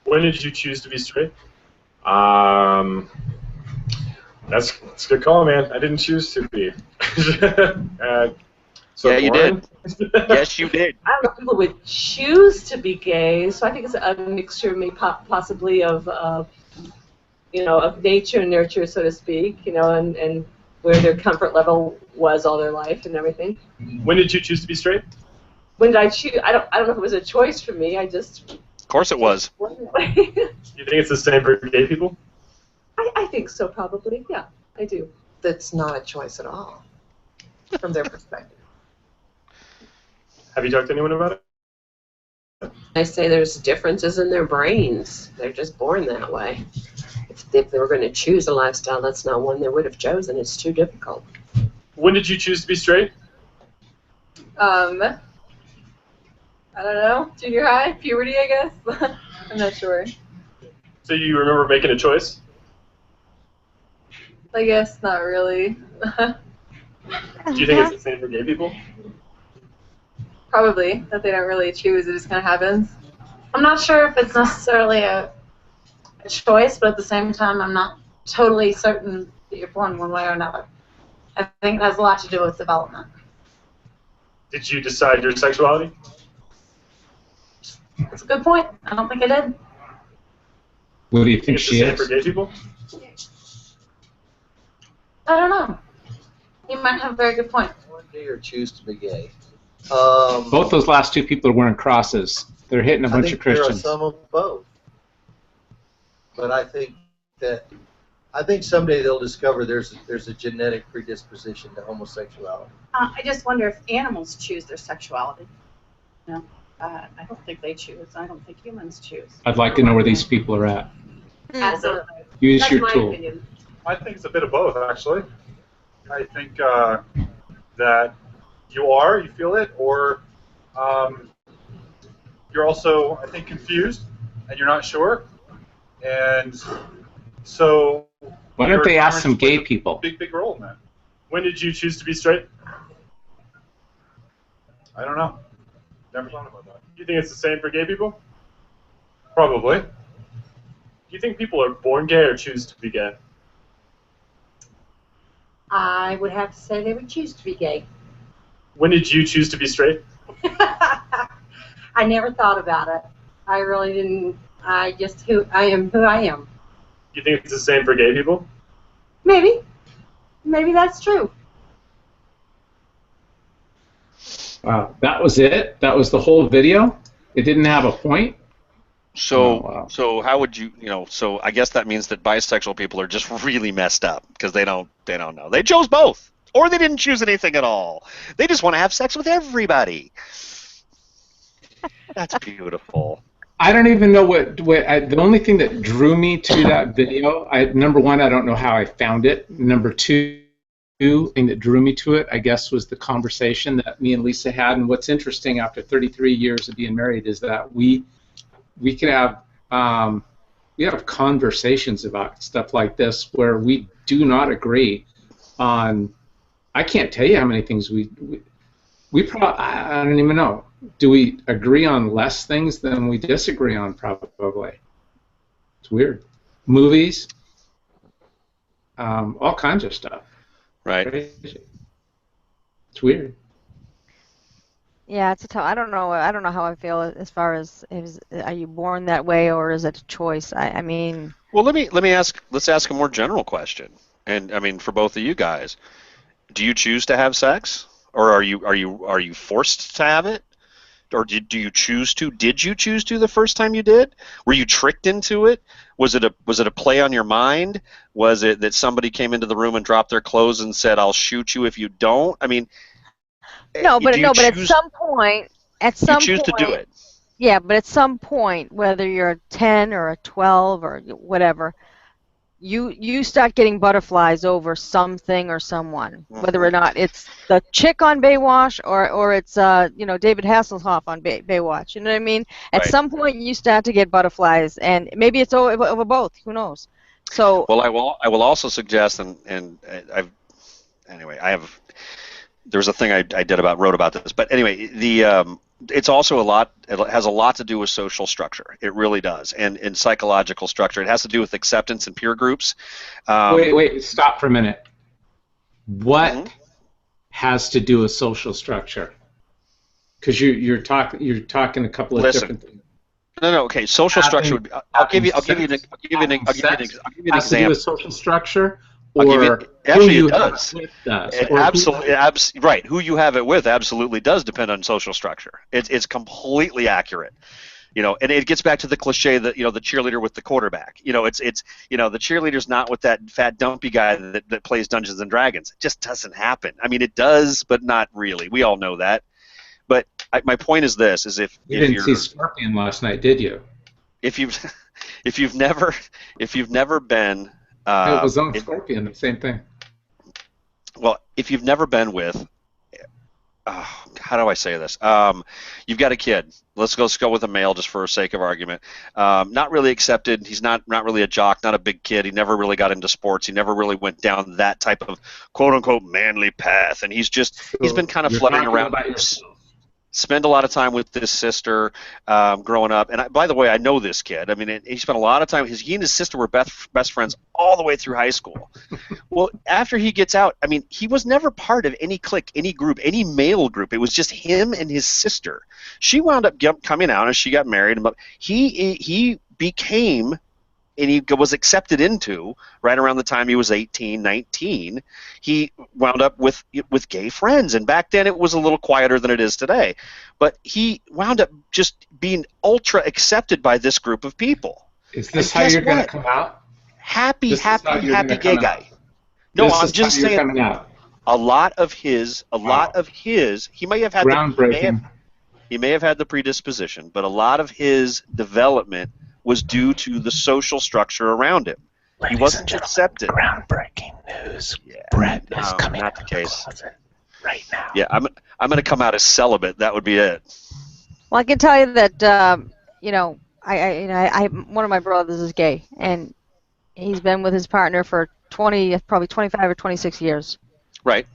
When did you choose to be straight? That's a good call, man. I didn't choose to be. Yeah, you did. Yes, you did. I don't know if people would choose to be gay, so I think it's a mixture, maybe possibly of nature and nurture, so to speak, and where their comfort level was all their life and everything. When did you choose to be straight? When did I choose? I don't know if it was a choice for me. I just. Of course it was. You think it's the same for gay people? I think so, probably. Yeah, I do. That's not a choice at all, from their perspective. Have you talked to anyone about it? I say there's differences in their brains. They're just born that way. If they were going to choose a lifestyle, that's not one they would have chosen. It's too difficult. When did you choose to be straight? I don't know. Junior high, puberty, I guess. I'm not sure. So you remember making a choice? I guess not really. Do you think it's the same for gay people? Probably, that they don't really choose, it just kind of happens. I'm not sure if it's necessarily a choice, but at the same time, I'm not totally certain that you're born one way or another. I think it has a lot to do with development. Did you decide your sexuality? That's a good point. I don't think I did. What do you think she is? For gay people? I don't know. You might have a very good point. One day or choose to be gay. Both those last two people are wearing crosses. They're hitting a bunch of Christians. There are some of both. But I think someday they'll discover there's a genetic predisposition to homosexuality. I just wonder if animals choose their sexuality. No, I don't think they choose. I don't think humans choose. I'd like to know where these people are at. Absolutely. Use That's your my tool. opinion. I think it's a bit of both, actually. I think that you feel it, or you're also, I think, confused, and you're not sure. And so... Why don't they ask some gay people? Big role in that. When did you choose to be straight? I don't know. Never thought about that. Do you think it's the same for gay people? Probably. Do you think people are born gay or choose to be gay? I would have to say they would choose to be gay. When did you choose to be straight? I never thought about it. I really didn't. I am who I am. You think it's the same for gay people? Maybe. Maybe that's true. Wow, that was it? That was the whole video? It didn't have a point? So, so how would you, so I guess that means that bisexual people are just really messed up because they don't know. They chose both, or they didn't choose anything at all. They just want to have sex with everybody. That's beautiful. I don't even know the only thing that drew me to that video, number one, I don't know how I found it. Number two, the thing that drew me to it, I guess, was the conversation that me and Lisa had. And what's interesting after 33 years of being married is that we could have conversations about stuff like this where we do not agree on. I can't tell you how many things we probably, I don't even know. Do we agree on less things than we disagree on? Probably. It's weird. Movies, all kinds of stuff. Right. Crazy. It's weird. Yeah, it's a tough. I don't know how I feel as far as are you born that way or is it a choice? I mean. Well, let's ask a more general question, and I mean for both of you guys, do you choose to have sex, or are you forced to have it, or do you choose to? Did you choose to the first time you did? Were you tricked into it? Was it a play on your mind? Was it that somebody came into the room and dropped their clothes and said, "I'll shoot you if you don't"? I mean. No, but at some point, you choose to do it. Yeah, but at some point, whether you're a 10 or a 12 or whatever, you start getting butterflies over something or someone, whether or not it's the chick on Baywatch or it's David Hasselhoff on Baywatch. You know what I mean? At some point, you start to get butterflies, and maybe it's over both. Who knows? So. Well, I will also suggest, and I have. There's a thing I wrote about this, but anyway, it's also it has a lot to do with social structure. It really does, and psychological structure. It has to do with acceptance in peer groups. Wait, stop for a minute. What has to do with social structure? Because you're talking a couple of different things. No, okay. Social structure would be. I'll give you an example. Has to do with social structure. It does. Absolutely, right. Who you have it with absolutely does depend on social structure. It's completely accurate, and it gets back to the cliche that the cheerleader with the quarterback. It's the cheerleader's not with that fat dumpy guy that plays Dungeons and Dragons. It just doesn't happen. I mean, it does, but not really. We all know that. But my point is this: if you didn't see Scorpion last night, did you? If you've never been. It was on Scorpion, the same thing. Well, if you've never been with, how do I say this? You've got a kid. Let's go with a male just for sake of argument. Not really accepted. He's not really a jock, not a big kid. He never really got into sports. He never really went down that type of quote-unquote manly path. And he's been kind of floating around. Spend a lot of time with this sister growing up. And by the way, I know this kid. I mean, he spent a lot of time. He and his sister were best friends all the way through high school. Well, after he gets out, I mean, he was never part of any clique, any group, any male group. It was just him and his sister. She wound up coming out, and she got married. But he became, and he was accepted into right around the time he was 18, 19. He wound up with gay friends, and back then it was a little quieter than it is today. But he wound up just being ultra accepted by this group of people. Is this how you're going to come out? Happy gay guy. No, I'm just saying. Coming out. A lot of his, he may have had groundbreaking. He may have had the predisposition, but a lot of his development was due to the social structure around him. He wasn't accepted. Groundbreaking news. Yeah, Brett is coming out of the closet right now. Yeah, I'm going to come out as celibate. That would be it. Well, I can tell you that I one of my brothers is gay, and he's been with his partner for probably 25 or 26 years. Right.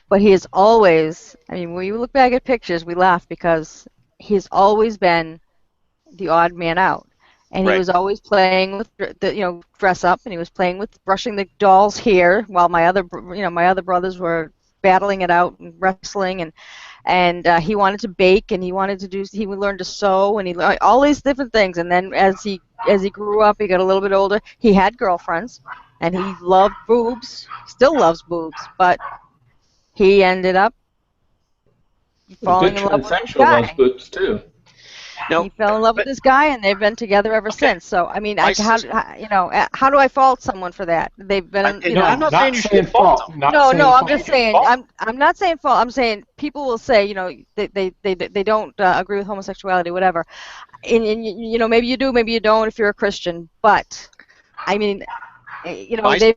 But he has always, I mean, when you look back at pictures, we laugh because he's always been the odd man out. And he was always playing with the, dress up, and he was playing with brushing the doll's hair while my other brothers were battling it out and wrestling, and he wanted to bake, and he would learn to sew, and he learned all these different things. And then as he grew up, he got a little bit older, he had girlfriends, and he loved boobs, still loves boobs, but he ended up falling in love with this guy. Loves boobs too. No, he fell in love with this guy, and they've been together ever since. So I mean, how do I fault someone for that? They've been. I'm not saying you should fault them. No, I'm just saying. I'm not saying fault. I'm saying people will say, they don't agree with homosexuality, whatever. And maybe you do, maybe you don't if you're a Christian. But I mean, they've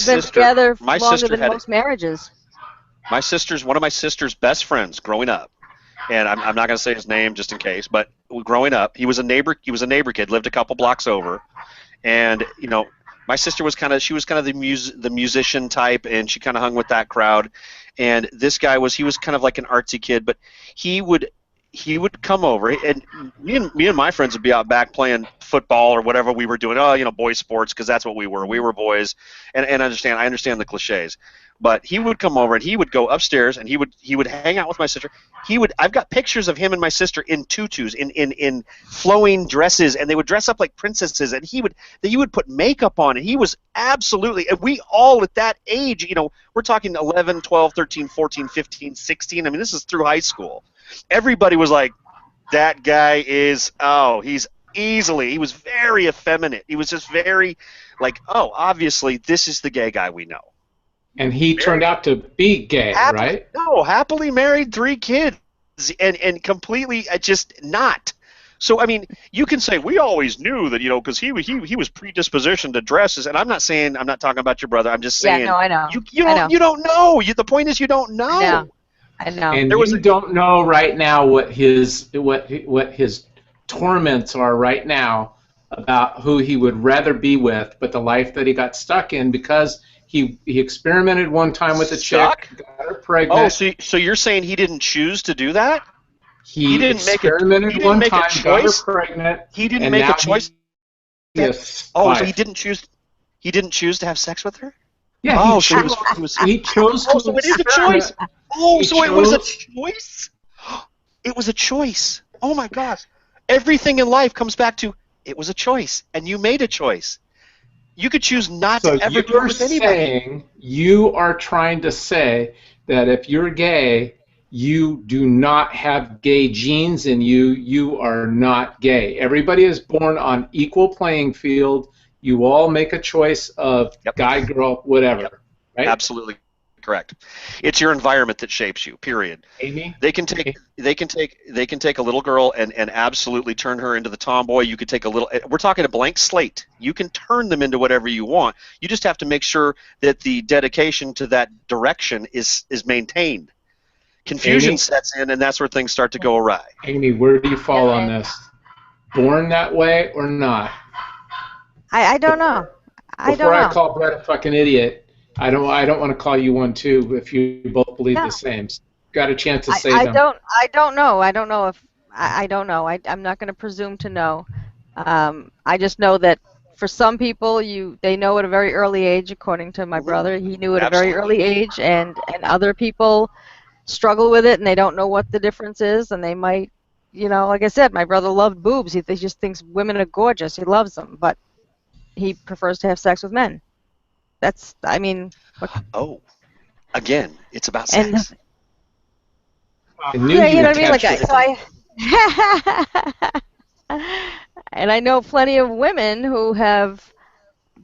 been together longer than most marriages. One of my sister's best friends growing up. And I'm not going to say his name just in case, but growing up, he was a neighbor kid, lived a couple blocks over, and my sister was kind of the musician type, and she kind of hung with that crowd. And this guy was kind of like an artsy kid, but he would come over, and me and my friends would be out back playing football or whatever we were doing. Boys sports, because that's what we were. We were boys, and I understand the cliches. But he would come over and he would go upstairs and he would hang out with my sister. I've got pictures of him and my sister in tutus, in flowing dresses, and they would dress up like princesses, and he would put makeup on, and he was absolutely, and we all at that age, we're talking 11, 12, 13, 14, 15, 16. I mean, this is through high school. Everybody was like, that guy he was very effeminate. He was just very like, oh, obviously this is the gay guy we know. And he turned out to be gay, right? No, happily married, 3 kids, and completely just not. So I mean, you can say we always knew that, because he was predispositioned to dresses, and I'm not talking about your brother. I'm just saying. Yeah, no, I know. You don't know. The point is you don't know. I know. And you don't know right now what his torments are right now about who he would rather be with, but the life that he got stuck in because. He experimented one time with a chick, got her pregnant. Oh, so you're saying he didn't choose to do that? He didn't experimented one time, got her pregnant. He didn't make a choice. Yes. Oh, so he didn't choose. He didn't choose to have sex with her. Yeah. Oh, he chose to. So it is a choice. Oh, so it was a choice. It was a choice. Oh my gosh! Everything in life comes back to it was a choice, and you made a choice. You could choose not to ever do it with anybody. You are trying to say that if you're gay, you do not have gay genes in you. You are not gay. Everybody is born on equal playing field. You all make a choice of guy, girl, whatever. Right? Absolutely correct. It's your environment that shapes you. Period. Amy? They can take a little girl and absolutely turn her into the tomboy. You could take we're talking a blank slate. You can turn them into whatever you want. You just have to make sure that the dedication to that direction is maintained. Confusion sets in, and that's where things start to go awry. Amy, where do you fall on this? Born that way or not? I don't know. Before I call Brett a fucking idiot, I don't want to call you one too if you both believe the same. Got a chance to say them. I don't know. I don't know if I don't know. I'm not going to presume to know. I just know that for some people, they know at a very early age. According to my brother, he knew at a very early age, and other people struggle with it and they don't know what the difference is, and they might, like I said, my brother loved boobs. He just thinks women are gorgeous. He loves them, but he prefers to have sex with men. That's, I mean. Oh, again, it's about sex. And, you know what I mean? And I know plenty of women who have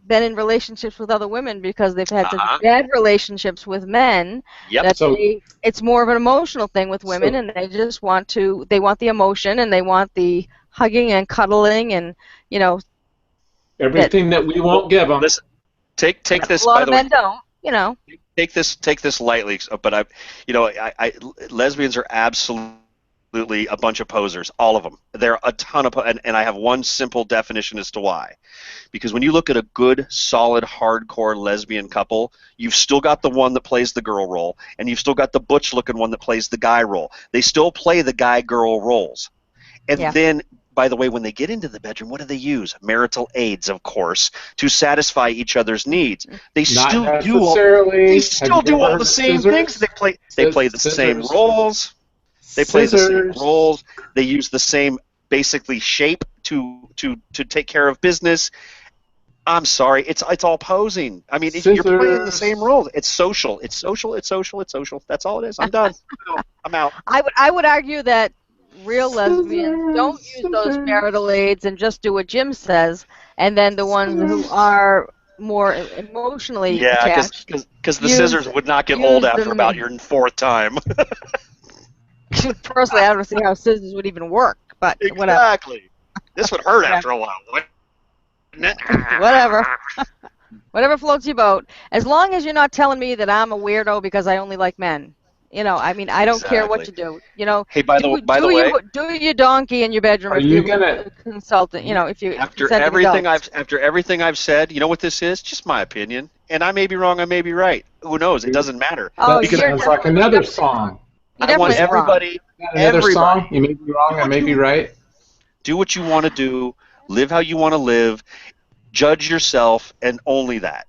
been in relationships with other women because they've had such bad relationships with men. Yep. It's more of an emotional thing with women, and they just want the emotion, and they want the hugging and cuddling, and everything that we won't give them. Listen, take this. A lot by of the men way, don't. Take this lightly, but lesbians are absolutely a bunch of posers, all of them. They're a ton of, and I have one simple definition as to why. Because when you look at a good, solid, hardcore lesbian couple, you've still got the one that plays the girl role, and you've still got the butch-looking one that plays the guy role. They still play the guy-girl roles. And then by the way, when they get into the bedroom, what do they use? Marital aids, of course, to satisfy each other's needs. They Not still necessarily. They still do all the same things. They play the same roles. They play the same roles. They use the same basically shape to take care of business. I'm sorry, it's all posing. I mean, you're playing the same roles. It's social. It's social. It's social. It's social. That's all it is. I'm done. I'm out. I would argue that real lesbians don't use those marital aids and just do what Jim says, and then the ones who are more emotionally attached. Because the scissors would not get old after about your fourth time. Personally, I don't see how scissors would even work, but whatever. Exactly. This would hurt after a while. Whatever. Whatever floats your boat. As long as you're not telling me that I'm a weirdo because I only like men. You know, I mean, I don't care what you do. You know, hey, by the way, do your donkey in your bedroom. Are if you gonna consultant? You know, if you after everything I've said, you know what this is? Just my opinion, and I may be wrong, I may be right. Who knows? It doesn't matter. That sounds like another song. I want everybody. Another song. You may be wrong, I may be right. Do what you want to do. Live how you want to live. Judge yourself, and only that.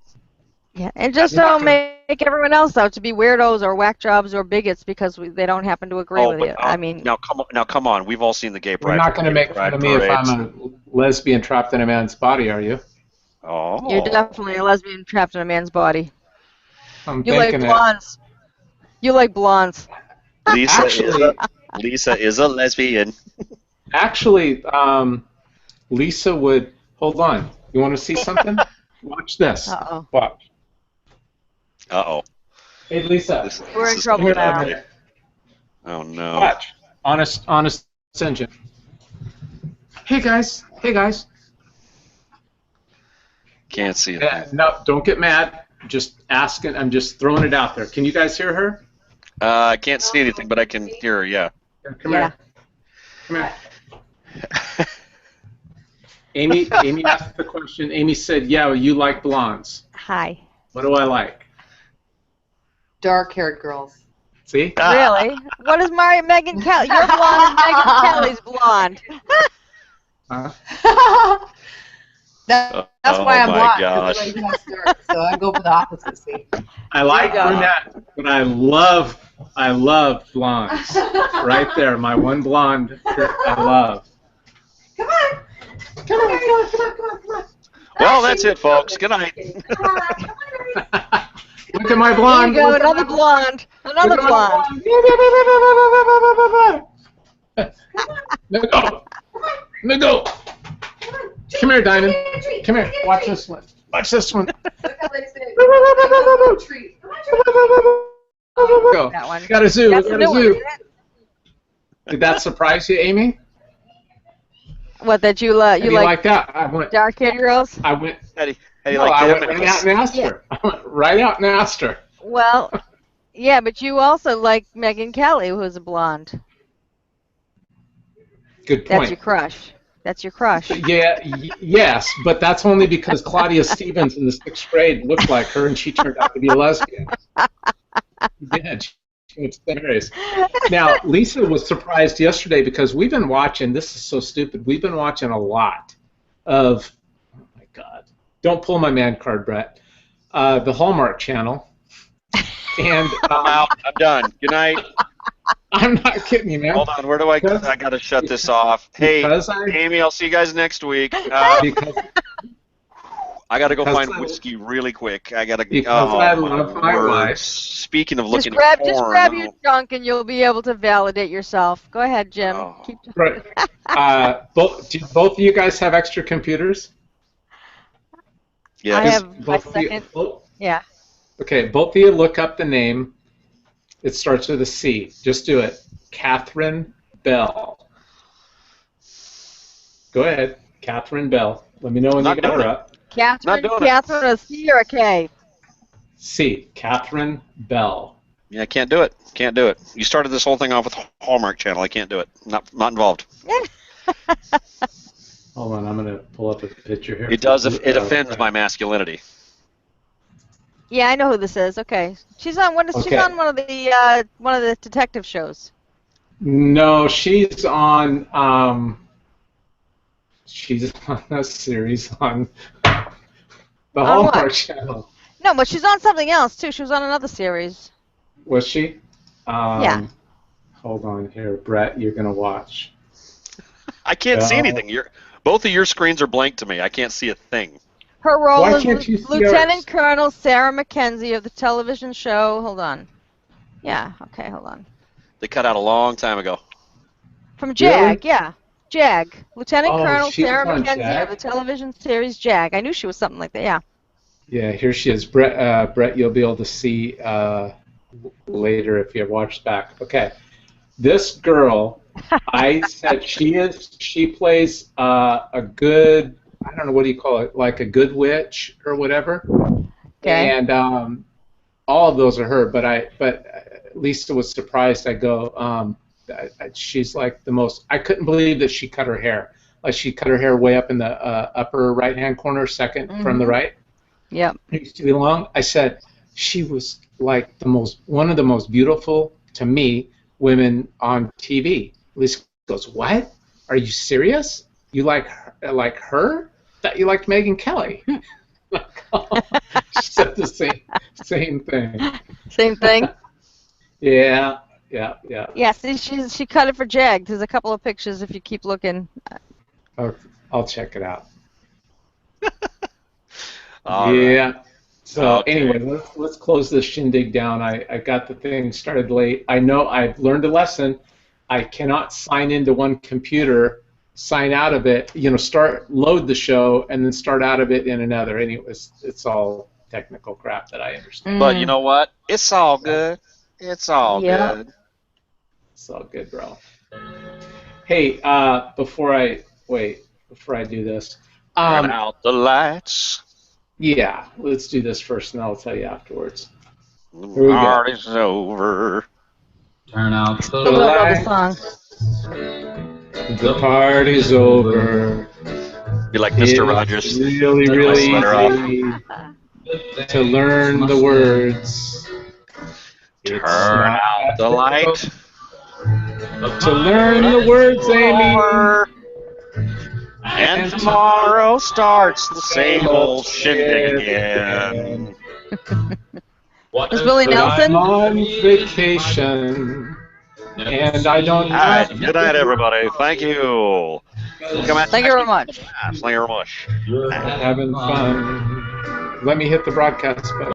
Yeah, and just don't make everyone else out to be weirdos or whack jobs or bigots because they don't happen to agree with you. I mean, now come on. We've all seen the gay pride. You're not going to make fun of me if I'm a lesbian trapped in a man's body, are you? Oh. You're definitely a lesbian trapped in a man's body. You like blondes. You like blondes. Lisa is a lesbian. Actually, Lisa would. Hold on. You want to see something? Watch this. Uh-oh. Watch. Uh-oh. Hey, Lisa. We're in trouble now. Oh, no. Watch. Honest engine. Hey, guys. Hey, guys. Can't see it. No, don't get mad. Just asking. I'm just throwing it out there. Can you guys hear her? I can't see anything, but I can hear her, yeah. Come here. Come here. Amy asked the question. Amy said, yeah, you like blondes. Hi. What do I like? Dark-haired girls. See? Really? What is Megan Kelly? You're blonde and Megan Kelly's blonde. That's why I'm blonde. Gosh. Because I like dark, so I go for the opposite. See? I like brunette, but I love blondes. Right there, my one blonde I love. Come on. Come on. Well, that's it, folks. Good night. Look at my blonde. There you go, another blonde. Another blonde. Let go. Come here, Diamond. Come here. Watch this one. Watch this one. Go. That one. Got a zoo. That's Got the a new zoo. one. Did that surprise you, Amy? What, that you How do you like that? I went. Dark-haired girls? I went. How do you No, like I that? went right out and asked her. I went right out and asked her. Well, yeah, but you also like Megan Kelly, who's a blonde. Good point. That's your crush. That's your crush. Yeah, yes, but that's only because Claudia Stevens in the 6th grade looked like her, and she turned out to be a lesbian. Yeah, it's hilarious. Now, Lisa was surprised yesterday because we've been watching. This is so stupid. We've been watching a lot of. Oh my God! Don't pull my man card, Brett. The Hallmark Channel. And I'm out. I'm done. Good night. I'm not kidding you, man. Hold on. Where do I gotta shut this off. Hey, Amy, I'll see you guys next week. I gotta go find whiskey really quick. I gotta. I love my wife. Speaking of looking Just at porn, grab your junk and you'll be able to validate yourself. Go ahead, Jim. Keep Right. Do both of you guys have extra computers? Yeah. I have my second. Yeah. Okay, both of you look up the name. It starts with a C. Just do it. Catherine Bell. Go ahead. Catherine Bell. Let me know when you get her up. Catherine, a C or a K? C. Catherine Bell. Yeah, I can't do it. Can't do it. You started this whole thing off with Hallmark Channel. I can't do it. Not involved. Hold on, I'm gonna pull up a picture here. It does. It offends my masculinity. Yeah, I know who this is. Okay, she's on She's on one of the detective shows. No, she's on. she's on a series on the On Hallmark what? Channel. No, but she's on something else too. She was on another series. Was she? Yeah. Hold on here, Brett. You're gonna watch. I can't see Well- anything. Both of your screens are blank to me. I can't see a thing. Her role Why is can't you see Lieutenant ours? Colonel Sarah Mackenzie of the television show. Hold on. Yeah. Okay. Hold on. They cut out a long time ago. From Jag. Really? Yeah. Jag. Lieutenant Oh, Colonel she was Sarah on Mackenzie Jag? of the television series Jag. I knew she was something like that. Yeah. Yeah, here she is. Brett, you'll be able to see later if you watch back. Okay. This girl, I said she plays a good, I don't know, what do you call it, like a good witch or whatever. Okay. And all of those are her, but Lisa was surprised. I go, she's like the most, I couldn't believe that she cut her hair. Like she cut her hair way up in the upper right-hand corner, second from the right. Yep. It used to be long. I said she was like one of the most beautiful, to me, women on TV. Lisa goes, "What? Are you serious? You like her? Thought you liked Megyn Kelly." She said the same thing. Same thing. Yeah. Yeah. See, she cut it for Jag. There's a couple of pictures if you keep looking. I'll check it out. All yeah. right. So Okay. anyway, let's close this shindig down. I got the thing started late. I know I've learned a lesson. I cannot sign into one computer, sign out of it, load the show, and then start out of it in another. Anyways, it's all technical crap that I understand. But you know what? It's all good. It's all Yeah. good. It's all good, bro. Hey, before I do this, Turn out the lights. yeah, let's do this first, and I'll tell you afterwards. The Here we go. party's over. Turn out the I love the song. The party's over. Be like Mr. Rogers. It's really, really Sweater off. easy to learn the words. Turn out the light. To learn the words, Amy. And tomorrow starts the same old shindig again. Is Willie Nelson? I'm on vacation, and I don't All right. have. Good night, everybody. Thank you. Come at Thank you very much. Thank you very much. Having fun. Let me hit the broadcast button.